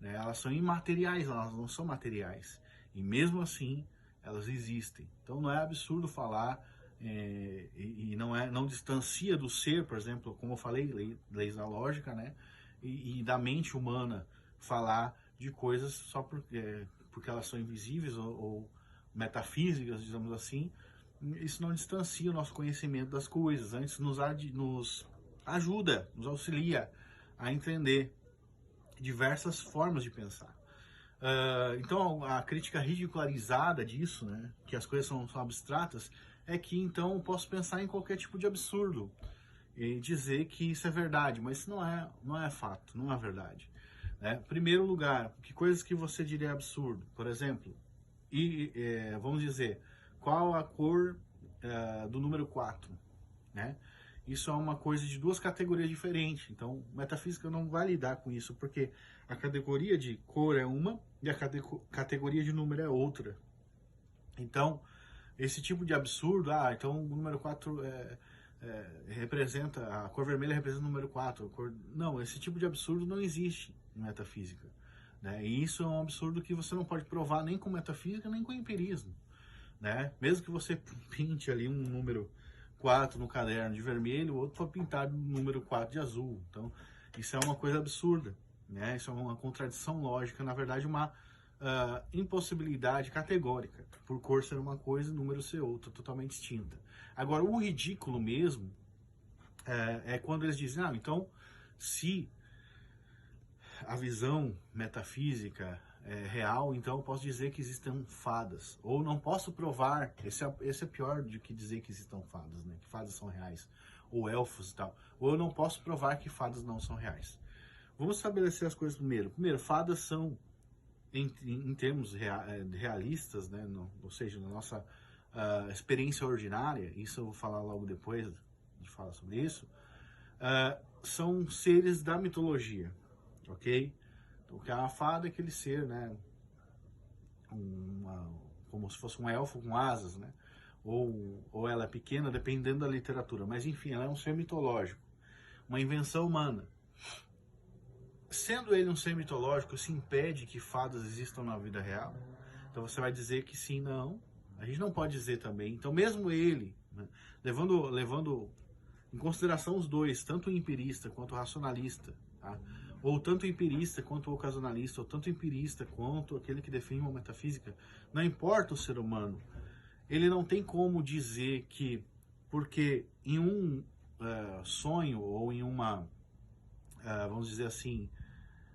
Né? Elas são imateriais, elas não são materiais. E mesmo assim, elas existem. Então não é absurdo falar e não distancia do ser, por exemplo, como eu falei, leis da lógica, né? E da mente humana falar de coisas só porque elas são invisíveis ou metafísicas, digamos assim. Isso não distancia o nosso conhecimento das coisas, antes nos ajuda, nos auxilia a entender diversas formas de pensar. Então, a crítica ridicularizada disso, né, que as coisas são abstratas, é que então eu posso pensar em qualquer tipo de absurdo e dizer que isso é verdade, mas isso não é fato, não é verdade. Né? Primeiro lugar, que coisas que você diria absurdo? Por exemplo, vamos dizer, qual a cor do número 4? Né? Isso é uma coisa de duas categorias diferentes. Então, metafísica não vai lidar com isso, porque a categoria de cor é uma e a categoria de número é outra. Então, esse tipo de absurdo, então o número 4 representa, a cor vermelha representa o número 4. Não, esse tipo de absurdo não existe em metafísica. Né? E isso é um absurdo que você não pode provar nem com metafísica, nem com empirismo. Né? Mesmo que você pinte ali um número 4 no caderno de vermelho, o outro foi pintado no número 4 de azul. Então, isso é uma coisa absurda, né? Isso é uma contradição lógica, na verdade, uma impossibilidade categórica, por cor ser uma coisa e número ser outra, totalmente distinta. Agora, o ridículo mesmo é quando eles dizem, então, se a visão metafísica real, então eu posso dizer que existem fadas. Ou não posso provar, esse é pior do que dizer que existam fadas, né? Que fadas são reais. Ou elfos e tal. Ou eu não posso provar que fadas não são reais. Vamos estabelecer as coisas primeiro. Primeiro, fadas são, em termos realistas, né? Ou seja, na nossa experiência ordinária, isso eu vou falar logo depois de falar sobre isso, são seres da mitologia, ok? Então, que a fada é aquele ser, né? Como se fosse um elfo com asas, né? Ou ela é pequena, dependendo da literatura. Mas enfim, ela é um ser mitológico, uma invenção humana. Sendo ele um ser mitológico, se impede que fadas existam na vida real? Então você vai dizer que sim, não. A gente não pode dizer também. Então mesmo ele, né, levando em consideração os dois, tanto o empirista quanto o racionalista, tá? Ou tanto o empirista quanto o ocasionalista, ou tanto o empirista quanto aquele que define uma metafísica, não importa o ser humano, ele não tem como dizer que, porque em um sonho, ou em uma, vamos dizer assim,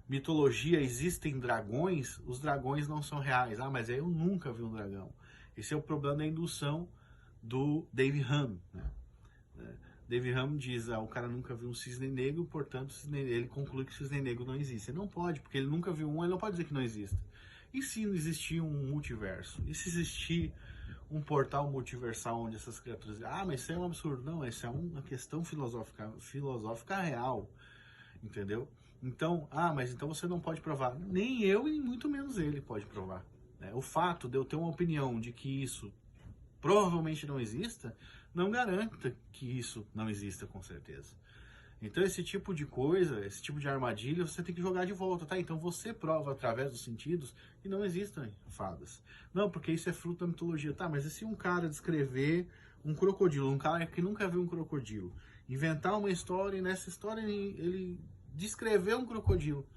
mitologia existem dragões, os dragões não são reais. Ah, mas aí eu nunca vi um dragão. Esse é o problema da indução do Dave Hume, né? Dave Hume diz, o cara nunca viu um cisne negro, portanto ele conclui que o cisne negro não existe. Ele não pode, porque ele nunca viu um, ele não pode dizer que não existe. E se não existir um multiverso? E se existir um portal multiversal onde essas criaturas... Ah, mas isso é um absurdo. Não, isso é uma questão filosófica real, entendeu? Então, mas então você não pode provar. Nem eu e muito menos ele pode provar, né? O fato de eu ter uma opinião de que isso provavelmente não exista, não garanta que isso não exista com certeza. Então esse tipo de coisa, esse tipo de armadilha, você tem que jogar de volta, tá? Então você prova através dos sentidos que não existem fadas. Não, porque isso é fruto da mitologia. Tá, mas e se um cara descrever um crocodilo, um cara que nunca viu um crocodilo, inventar uma história e nessa história ele descreveu um crocodilo.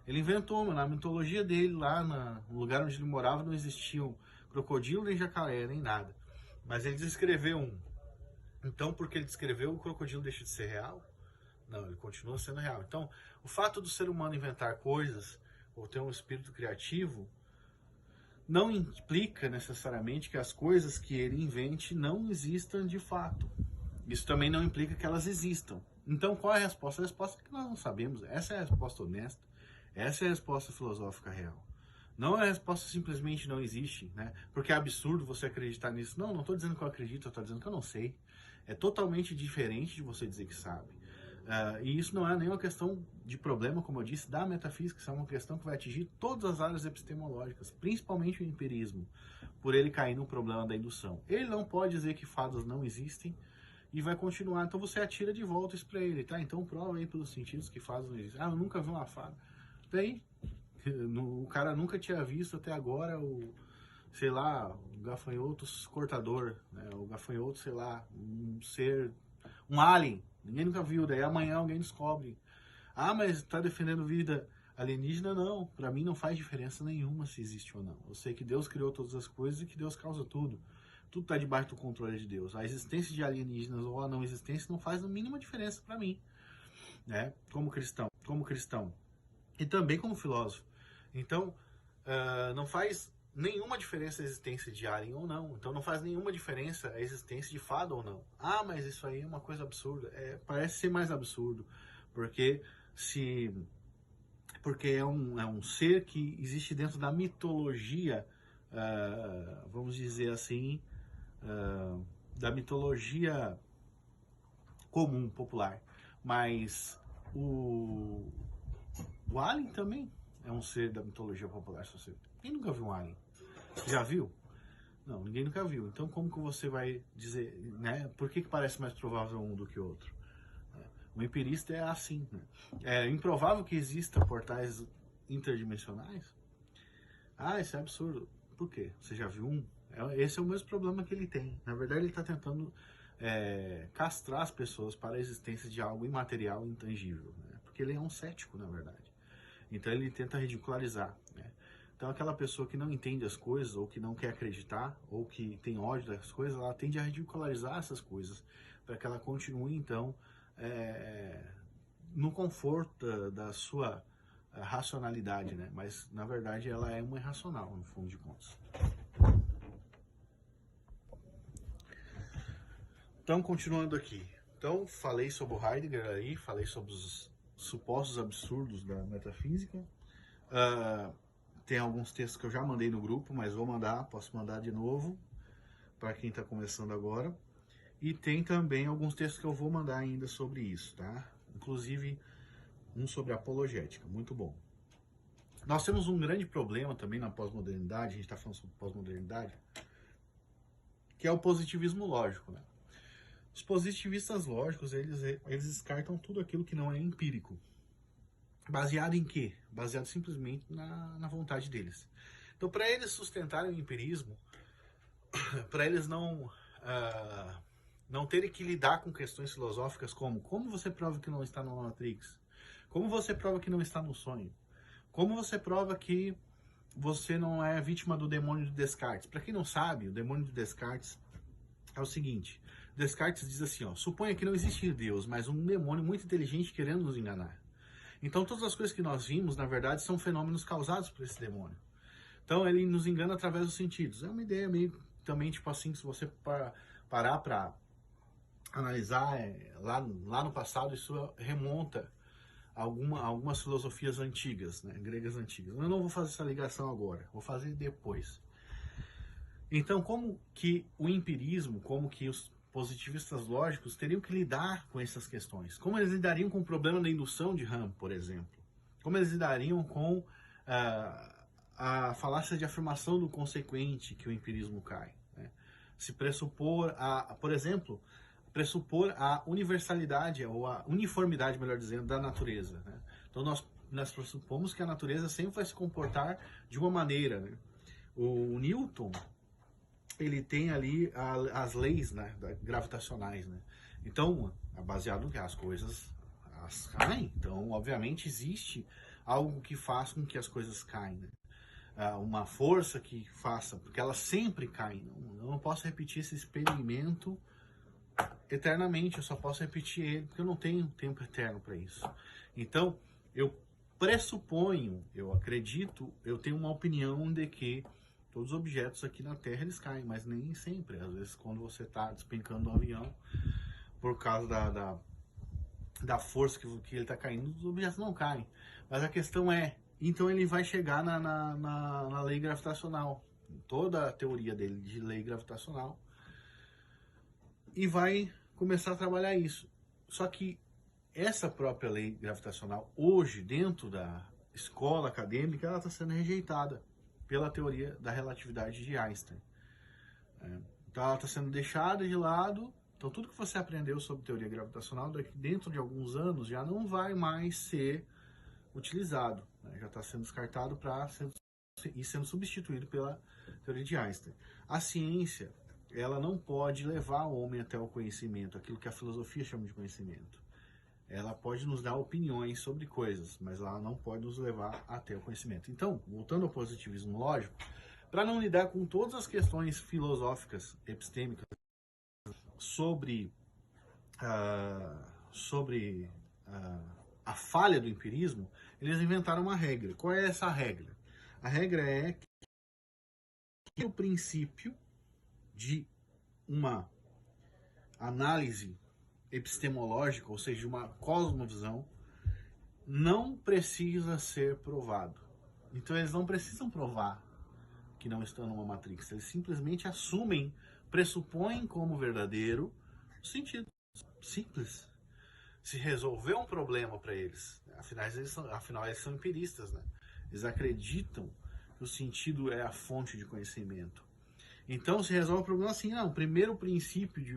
Ele inventou, na mitologia dele, lá no lugar onde ele morava, não existiam crocodilo, nem jacaré, nem nada. Mas ele descreveu um. Então, porque ele descreveu, o crocodilo deixa de ser real? Não, ele continua sendo real. Então, o fato do ser humano inventar coisas, ou ter um espírito criativo, não implica necessariamente que as coisas que ele invente não existam de fato. Isso também não implica que elas existam. Então, qual é a resposta? A resposta é que nós não sabemos. Essa é a resposta honesta. Essa é a resposta filosófica real. Não é a resposta simplesmente não existe, né? Porque é absurdo você acreditar nisso. Não estou dizendo que eu acredito, eu estou dizendo que eu não sei. É totalmente diferente de você dizer que sabe. E isso não é nenhuma questão de problema, como eu disse, da metafísica. Isso é uma questão que vai atingir todas as áreas epistemológicas, principalmente o empirismo, por ele cair no problema da indução. Ele não pode dizer que fadas não existem e vai continuar. Então você atira de volta isso para ele, tá? Então prova aí pelos sentidos que fadas não existem. Eu nunca vi uma fada. Daí, o cara nunca tinha visto até agora o gafanhoto cortador, né? O gafanhoto, sei lá, um ser, um alien. Ninguém nunca viu, daí amanhã alguém descobre. Mas tá defendendo vida alienígena? Não, para mim não faz diferença nenhuma se existe ou não. Eu sei que Deus criou todas as coisas e que Deus causa tudo. Tudo está debaixo do controle de Deus. A existência de alienígenas ou a não existência não faz a mínima diferença para mim, né? Como cristão e também como filósofo. Então, não faz nenhuma diferença a existência de alien ou não. Então não faz nenhuma diferença a existência de fada ou não. Mas isso aí é uma coisa absurda. Parece ser mais absurdo, porque é um ser que existe dentro da mitologia, vamos dizer assim, da mitologia comum, popular. Mas o alien também é um ser da mitologia popular. Quem nunca viu um alien? Já viu? Não, ninguém nunca viu. Então como que você vai dizer, né? Por que parece mais provável um do que o outro? O empirista é assim, né? É improvável que exista portais interdimensionais? Isso é absurdo. Por quê? Você já viu um? Esse é o mesmo problema que ele tem. Na verdade, ele está tentando castrar as pessoas para a existência de algo imaterial e intangível, né? Porque ele é um cético, na verdade. Então ele tenta ridicularizar, né? Então aquela pessoa que não entende as coisas, ou que não quer acreditar, ou que tem ódio das coisas, ela tende a ridicularizar essas coisas, para que ela continue, então, no conforto da sua racionalidade, né? Mas na verdade ela é uma irracional, no fundo de contas. Então, continuando aqui. Então, falei sobre o Heidegger aí, falei sobre os supostos absurdos da metafísica. Tem alguns textos que eu já mandei no grupo, mas vou mandar, posso mandar de novo para quem está começando agora. E tem também alguns textos que eu vou mandar ainda sobre isso, tá? Inclusive um sobre apologética, muito bom. Nós temos um grande problema também na pós-modernidade, a gente está falando sobre pós-modernidade, que é o positivismo lógico, né? Os positivistas lógicos, eles descartam tudo aquilo que não é empírico. Baseado em quê? Baseado simplesmente na vontade deles. Então, para eles sustentarem o empirismo, para eles não terem que lidar com questões filosóficas como você prova que não está na Matrix? Como você prova que não está no sonho? Como você prova que você não é vítima do demônio de Descartes? Para quem não sabe, o demônio de Descartes é o seguinte: Descartes diz assim, ó, suponha que não existe Deus, mas um demônio muito inteligente querendo nos enganar. Então todas as coisas que nós vimos, na verdade, são fenômenos causados por esse demônio. Então ele nos engana através dos sentidos. É uma ideia meio também, tipo assim, se você parar para analisar lá no passado, isso remonta a algumas filosofias antigas, né, gregas antigas. Eu não vou fazer essa ligação agora, vou fazer depois. Então, como que o empirismo, como que os positivistas lógicos teriam que lidar com essas questões? Como eles lidariam com o problema da indução de Hahn, por exemplo? Como eles lidariam com a falácia de afirmação do consequente que o empirismo cai? Né? Se pressupor, por exemplo, pressupor a universalidade, ou a uniformidade, melhor dizendo, da natureza. Né? Então, nós pressupomos que a natureza sempre vai se comportar de uma maneira. Né? O Newton, ele tem ali as leis, né, gravitacionais, né? Então, é baseado no que as coisas caem. Então, obviamente, existe algo que faça com que as coisas caem, né? Uma força que faça, porque elas sempre caem. Eu não posso repetir esse experimento eternamente, eu só posso repetir ele porque eu não tenho tempo eterno para isso. Então, eu pressuponho, eu acredito, eu tenho uma opinião de que todos os objetos aqui na Terra, eles caem, mas nem sempre. Às vezes, quando você está despencando um avião, por causa da força que ele está caindo, os objetos não caem. Mas a questão é, então ele vai chegar na lei gravitacional, toda a teoria dele de lei gravitacional, e vai começar a trabalhar isso. Só que essa própria lei gravitacional, hoje, dentro da escola acadêmica, ela está sendo rejeitada pela teoria da relatividade de Einstein. Então ela está sendo deixada de lado. Então tudo que você aprendeu sobre teoria gravitacional, dentro de alguns anos, já não vai mais ser utilizado. Né? Já está sendo descartado para ir sendo substituído pela teoria de Einstein. A ciência, ela não pode levar o homem até o conhecimento, aquilo que a filosofia chama de conhecimento. Ela pode nos dar opiniões sobre coisas, mas ela não pode nos levar até o conhecimento. Então, voltando ao positivismo lógico, para não lidar com todas as questões filosóficas, epistêmicas, sobre a falha do empirismo, eles inventaram uma regra. Qual é essa regra? A regra é que o princípio de uma análise epistemológica, ou seja, uma cosmovisão, não precisa ser provado. Então eles não precisam provar que não estão numa matrix. Eles simplesmente assumem, pressupõem como verdadeiro o sentido. Simples. Se resolver um problema para eles, afinal eles são empiristas, né? Eles acreditam que o sentido é a fonte de conhecimento. Então se resolve o problema assim, não, o primeiro princípio de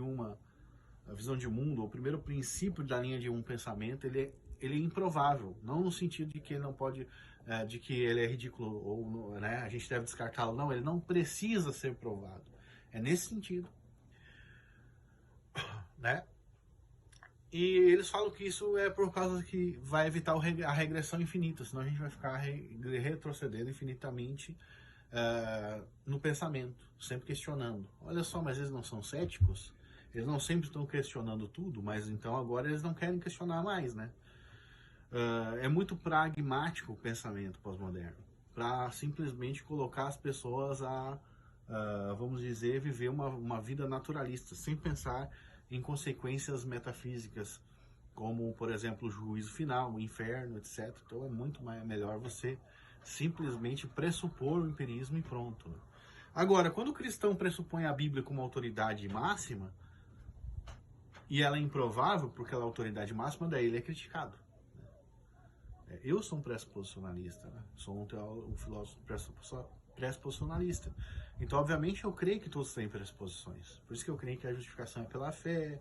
a visão de mundo, o primeiro princípio da linha de um pensamento, ele é improvável, não no sentido de que ele não pode, de que ele é ridículo ou, né, a gente deve descartá-lo, não, ele não precisa ser provado. É nesse sentido, né? E eles falam que isso é por causa que vai evitar a regressão infinita, senão a gente vai ficar retrocedendo infinitamente no pensamento, sempre questionando. Olha só, mas eles não são céticos? Eles não sempre estão questionando tudo, mas então agora eles não querem questionar mais, né? É muito pragmático o pensamento pós-moderno, para simplesmente colocar as pessoas a, vamos dizer, viver uma vida naturalista, sem pensar em consequências metafísicas, como, por exemplo, o juízo final, o inferno, etc. Então é muito melhor você simplesmente pressupor o empirismo e pronto. Agora, quando o cristão pressupõe a Bíblia como autoridade máxima, e ela é improvável porque ela é autoridade máxima, daí ele é criticado. Eu sou um pressuposicionalista, né? Sou um filósofo pressuposicionalista. Então, obviamente, eu creio que todos têm pressuposições. Por isso que eu creio que a justificação é pela fé,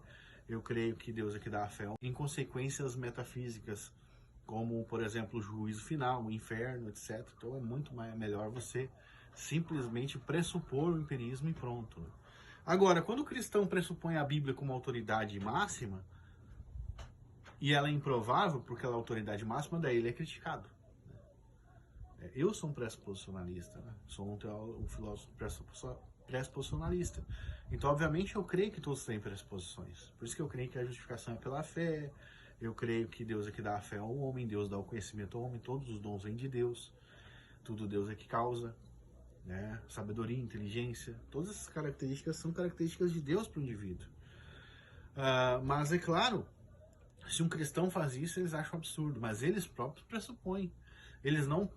eu creio que Deus é que dá a fé em consequências metafísicas, como, por exemplo, o juízo final, o inferno, etc. Então, é muito melhor você simplesmente pressupor o empirismo e pronto. Agora, quando o cristão pressupõe a Bíblia como autoridade máxima, e ela é improvável porque ela é autoridade máxima, daí ele é criticado. Eu sou um pressuposicionalista, né? Sou um filósofo pressuposicionalista. Então, obviamente, eu creio que todos têm pressuposições. Por isso que eu creio que a justificação é pela fé, eu creio que Deus é que dá a fé ao homem, Deus dá o conhecimento ao homem, todos os dons vêm de Deus, tudo Deus é que causa, né? Sabedoria, inteligência, todas essas características são características de Deus para o indivíduo. Mas é claro, se um cristão faz isso, eles acham absurdo, mas eles próprios pressupõem. Eles não...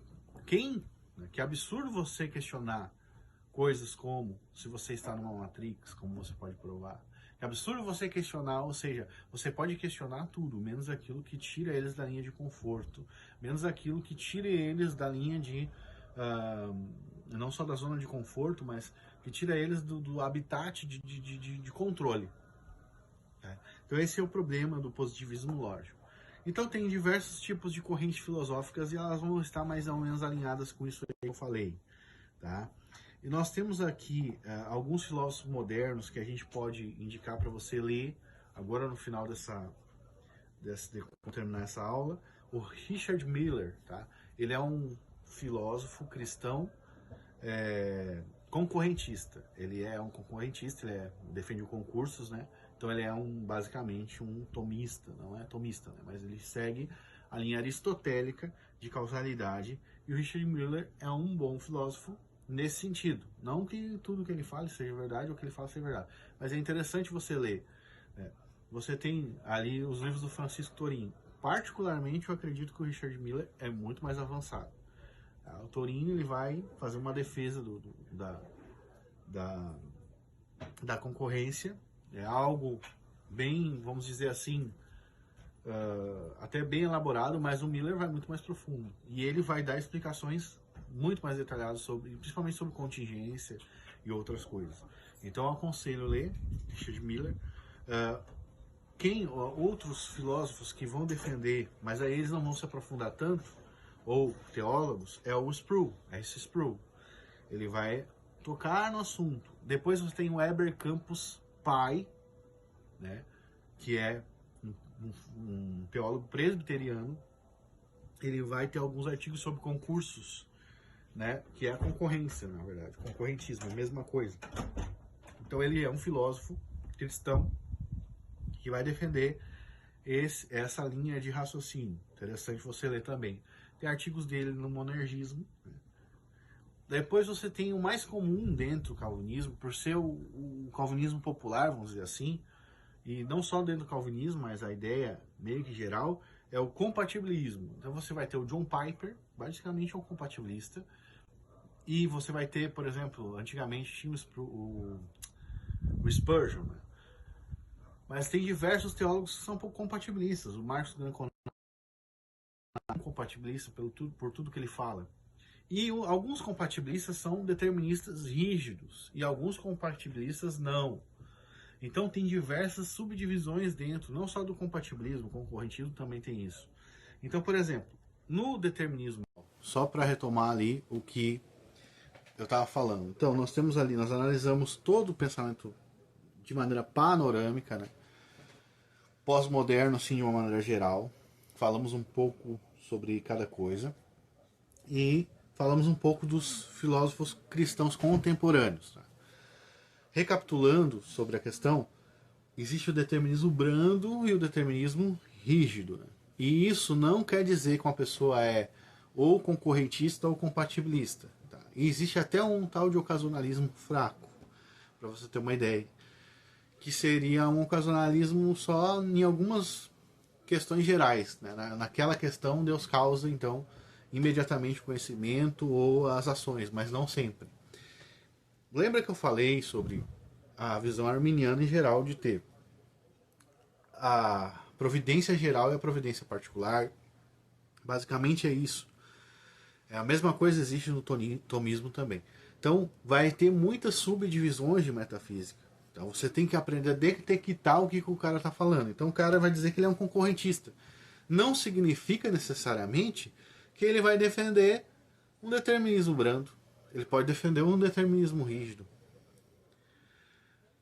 Que absurdo você questionar coisas como se você está numa Matrix, como você pode provar. É absurdo você questionar, ou seja, você pode questionar tudo, menos aquilo que tira eles da linha de conforto, menos aquilo que tira eles da linha de... não só da zona de conforto, mas que tira eles do habitat de controle. Então esse é o problema do positivismo lógico. Então tem diversos tipos de correntes filosóficas e elas vão estar mais ou menos alinhadas com isso que eu falei. Tá? E nós temos aqui alguns filósofos modernos que a gente pode indicar para você ler agora no final de terminar essa aula. O Richard Miller, tá? Ele é um filósofo cristão concorrentista. Ele é um concorrentista, ele defende concursos, né? Então ele é basicamente um tomista, não é tomista, né? Mas ele segue a linha aristotélica de causalidade, e o Richard Miller é um bom filósofo nesse sentido. Não que tudo que ele fala seja verdade ou que ele fala seja verdade, mas é interessante você ler. Né? Você tem ali os livros do Francisco Torini. Particularmente, eu acredito que o Richard Miller é muito mais avançado. O Torini ele vai fazer uma defesa da concorrência. É algo bem, vamos dizer assim, até bem elaborado, mas o Miller vai muito mais profundo. E ele vai dar explicações muito mais detalhadas, principalmente sobre contingência e outras coisas. Então eu aconselho ler Richard Miller. Outros filósofos que vão defender, mas aí eles não vão se aprofundar tanto, ou teólogos, é o Sproul, S. Sproul. Ele vai tocar no assunto. Depois você tem o Heber Campos Pai, né, que é um teólogo presbiteriano. Ele vai ter alguns artigos sobre concursos, né, que é a concorrência, na verdade, concorrentismo, a mesma coisa. Então ele é um filósofo cristão que vai defender essa linha de raciocínio. Interessante você ler também. Tem artigos dele no monergismo. Né? Depois você tem o mais comum dentro do calvinismo, por ser o calvinismo popular, vamos dizer assim, e não só dentro do calvinismo, mas a ideia meio que geral, é o compatibilismo. Então você vai ter o John Piper, basicamente é um compatibilista, e você vai ter, por exemplo, antigamente tinha o Spurgeon, né? Mas tem diversos teólogos que são um pouco compatibilistas. O Marcos Grandconar é um compatibilista por tudo que ele fala. E alguns compatibilistas são deterministas rígidos, e alguns compatibilistas não. Então tem diversas subdivisões dentro, não só do compatibilismo, o concorrentismo também tem isso. Então, por exemplo, no determinismo, só para retomar ali o que eu estava falando. Então, nós temos ali, nós analisamos todo o pensamento de maneira panorâmica, né? Pós-moderno, assim, de uma maneira geral. Falamos um pouco sobre cada coisa. E falamos um pouco dos filósofos cristãos contemporâneos. Tá? Recapitulando sobre a questão, existe o determinismo brando e o determinismo rígido. Né? E isso não quer dizer que uma pessoa é ou concorrentista ou compatibilista. Tá? E existe até um tal de ocasionalismo fraco, para você ter uma ideia, que seria um ocasionalismo só em algumas questões gerais. Né? Naquela questão, Deus causa, então, imediatamente o conhecimento ou as ações, mas não sempre. Lembra que eu falei sobre a visão arminiana em geral de ter a providência geral e a providência particular? Basicamente é isso. É a mesma coisa existe no tomismo também. Então vai ter muitas subdivisões de metafísica. Então você tem que aprender a detectar o que o cara está falando. Então o cara vai dizer que ele é um concorrentista. Não significa necessariamente que ele vai defender um determinismo brando. Ele pode defender um determinismo rígido.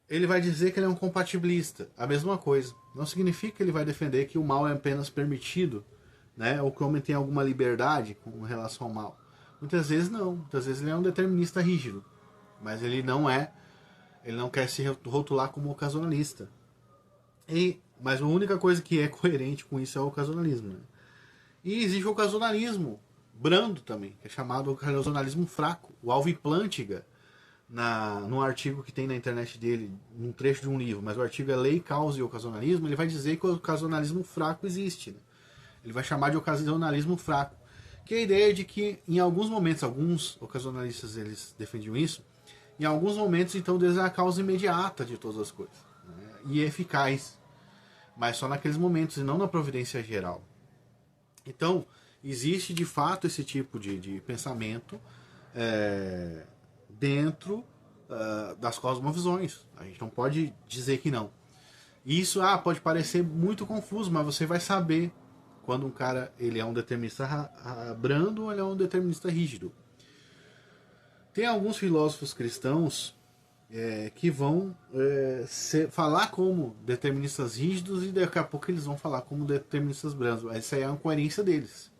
Ele vai dizer que ele é um compatibilista. A mesma coisa. Não significa que ele vai defender que o mal é apenas permitido, né? Ou que o homem tem alguma liberdade com relação ao mal. Muitas vezes não. Muitas vezes ele é um determinista rígido. Mas ele não é. Ele não quer se rotular como ocasionalista. Mas a única coisa que é coerente com isso é o ocasionalismo. Né? E existe o ocasionalismo brando também, que é chamado ocasionalismo fraco. O Alvin Plantinga, num artigo que tem na internet dele, num trecho de um livro, mas o artigo é Lei, Causa e Ocasionalismo, ele vai dizer que o ocasionalismo fraco existe. Né? Ele vai chamar de ocasionalismo fraco, que é a ideia de que em alguns momentos, alguns ocasionalistas eles defendiam isso, em alguns momentos então Deus é a causa imediata de todas as coisas, né? E eficaz, mas só naqueles momentos e não na providência geral. Então existe de fato esse tipo de pensamento dentro das cosmovisões. A gente não pode dizer que não. Isso pode parecer muito confuso, mas você vai saber quando um cara ele é um determinista brando ou ele é um determinista rígido. Tem alguns filósofos cristãos que vão falar como deterministas rígidos e daqui a pouco eles vão falar como deterministas brandos. Essa aí é a coerência deles.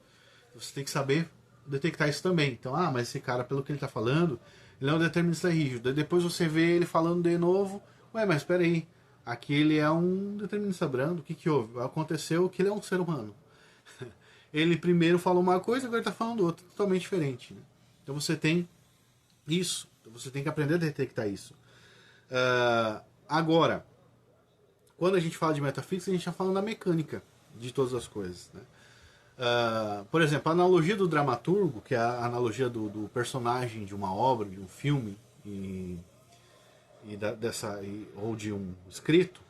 Você tem que saber detectar isso também. Então, mas esse cara, pelo que ele está falando, ele é um determinista rígido. Aí depois você vê ele falando de novo, mas espera aí, aqui ele é um determinista brando, o que houve? Aconteceu que ele é um ser humano. Ele primeiro falou uma coisa, agora ele está falando outra, totalmente diferente. Né? Então você tem isso, você tem que aprender a detectar isso. Agora, quando a gente fala de metafísica, a gente está falando da mecânica de todas as coisas. Né? Por exemplo, a analogia do dramaturgo, que é a analogia do personagem de uma obra, de um filme ou de um escrito,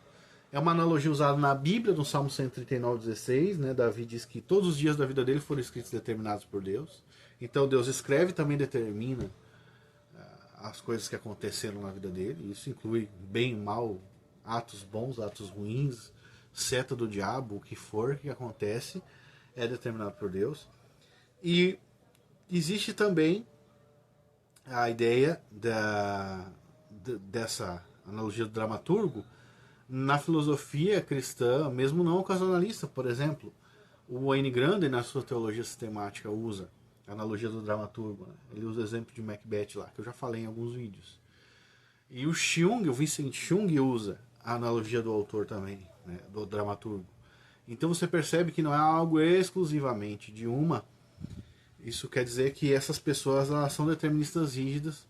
é uma analogia usada na Bíblia, no Salmo 139:16. Né? Davi diz que todos os dias da vida dele foram escritos determinados por Deus. Então Deus escreve e também determina as coisas que aconteceram na vida dele. Isso inclui bem e mal, atos bons, atos ruins, seta do diabo, o que for que acontece é determinado por Deus. E existe também a ideia dessa analogia do dramaturgo na filosofia cristã, mesmo não ocasionalista. Por exemplo, o Wayne Grudem, na sua teologia sistemática, usa a analogia do dramaturgo. Né? Ele usa o exemplo de Macbeth lá, que eu já falei em alguns vídeos. E o Vincent Chung, usa a analogia do autor também, né? Do dramaturgo. Então você percebe que não é algo exclusivamente de uma. Isso quer dizer que essas pessoas elas são deterministas rígidas,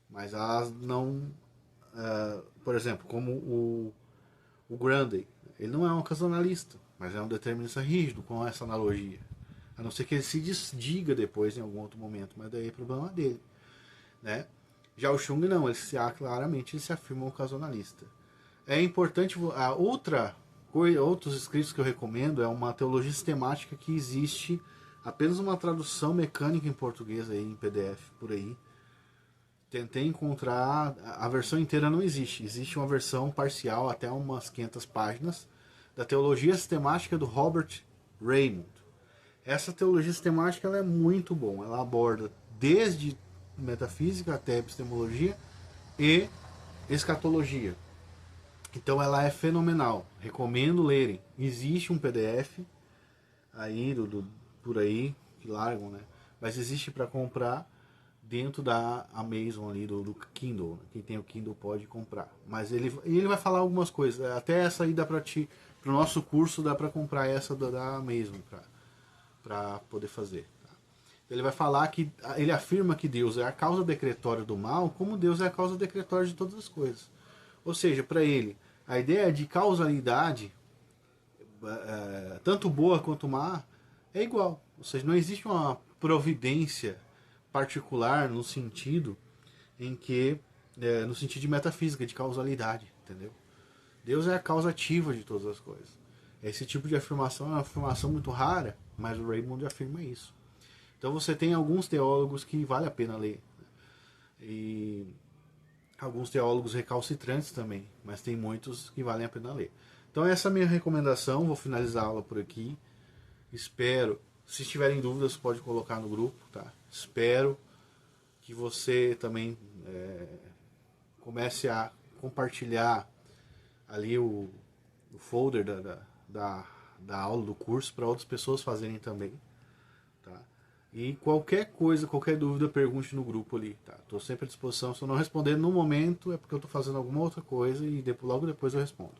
mas elas não... por exemplo, como o Grudem, ele não é um ocasionalista, mas é um determinista rígido com essa analogia. A não ser que ele se desdiga depois em algum outro momento, mas daí é problema dele. Né? Já o Chung não, claramente ele se afirma um ocasionalista. É importante... Outros escritos que eu recomendo é uma teologia sistemática que existe apenas uma tradução mecânica em português aí, em PDF por aí. Tentei encontrar, a versão inteira não existe. Existe uma versão parcial, até umas 500 páginas, da teologia sistemática do Robert Raymond. Essa teologia sistemática ela é muito boa. Ela aborda desde metafísica até epistemologia e escatologia. Então ela é fenomenal. Recomendo lerem. Existe um PDF aí por aí que largam, né? Mas existe para comprar dentro da Amazon ali do Kindle. Quem tem o Kindle pode comprar. Mas ele vai falar algumas coisas. Até essa aí dá para te Para o nosso curso dá para comprar essa da mesmo, para poder fazer. Tá? Ele vai falar que, ele afirma que Deus é a causa decretória do mal, como Deus é a causa decretória de todas as coisas. Ou seja, para ele, a ideia de causalidade, tanto boa quanto má, é igual. Ou seja, não existe uma providência particular no sentido em que, no sentido de metafísica, de causalidade, entendeu? Deus é a causa ativa de todas as coisas. Esse tipo de afirmação é uma afirmação muito rara, mas o Raymond afirma isso. Então você tem alguns teólogos que vale a pena ler. E alguns teólogos recalcitrantes também, mas tem muitos que valem a pena ler. Então essa é a minha recomendação, vou finalizar a aula por aqui. Espero, se tiverem dúvidas, pode colocar no grupo, tá? Espero que você também comece a compartilhar ali o folder da aula, do curso, para outras pessoas fazerem também, tá? E qualquer coisa, qualquer dúvida, pergunte no grupo ali, tá? Estou sempre à disposição. Se eu não responder no momento, é porque eu estou fazendo alguma outra coisa e logo depois eu respondo.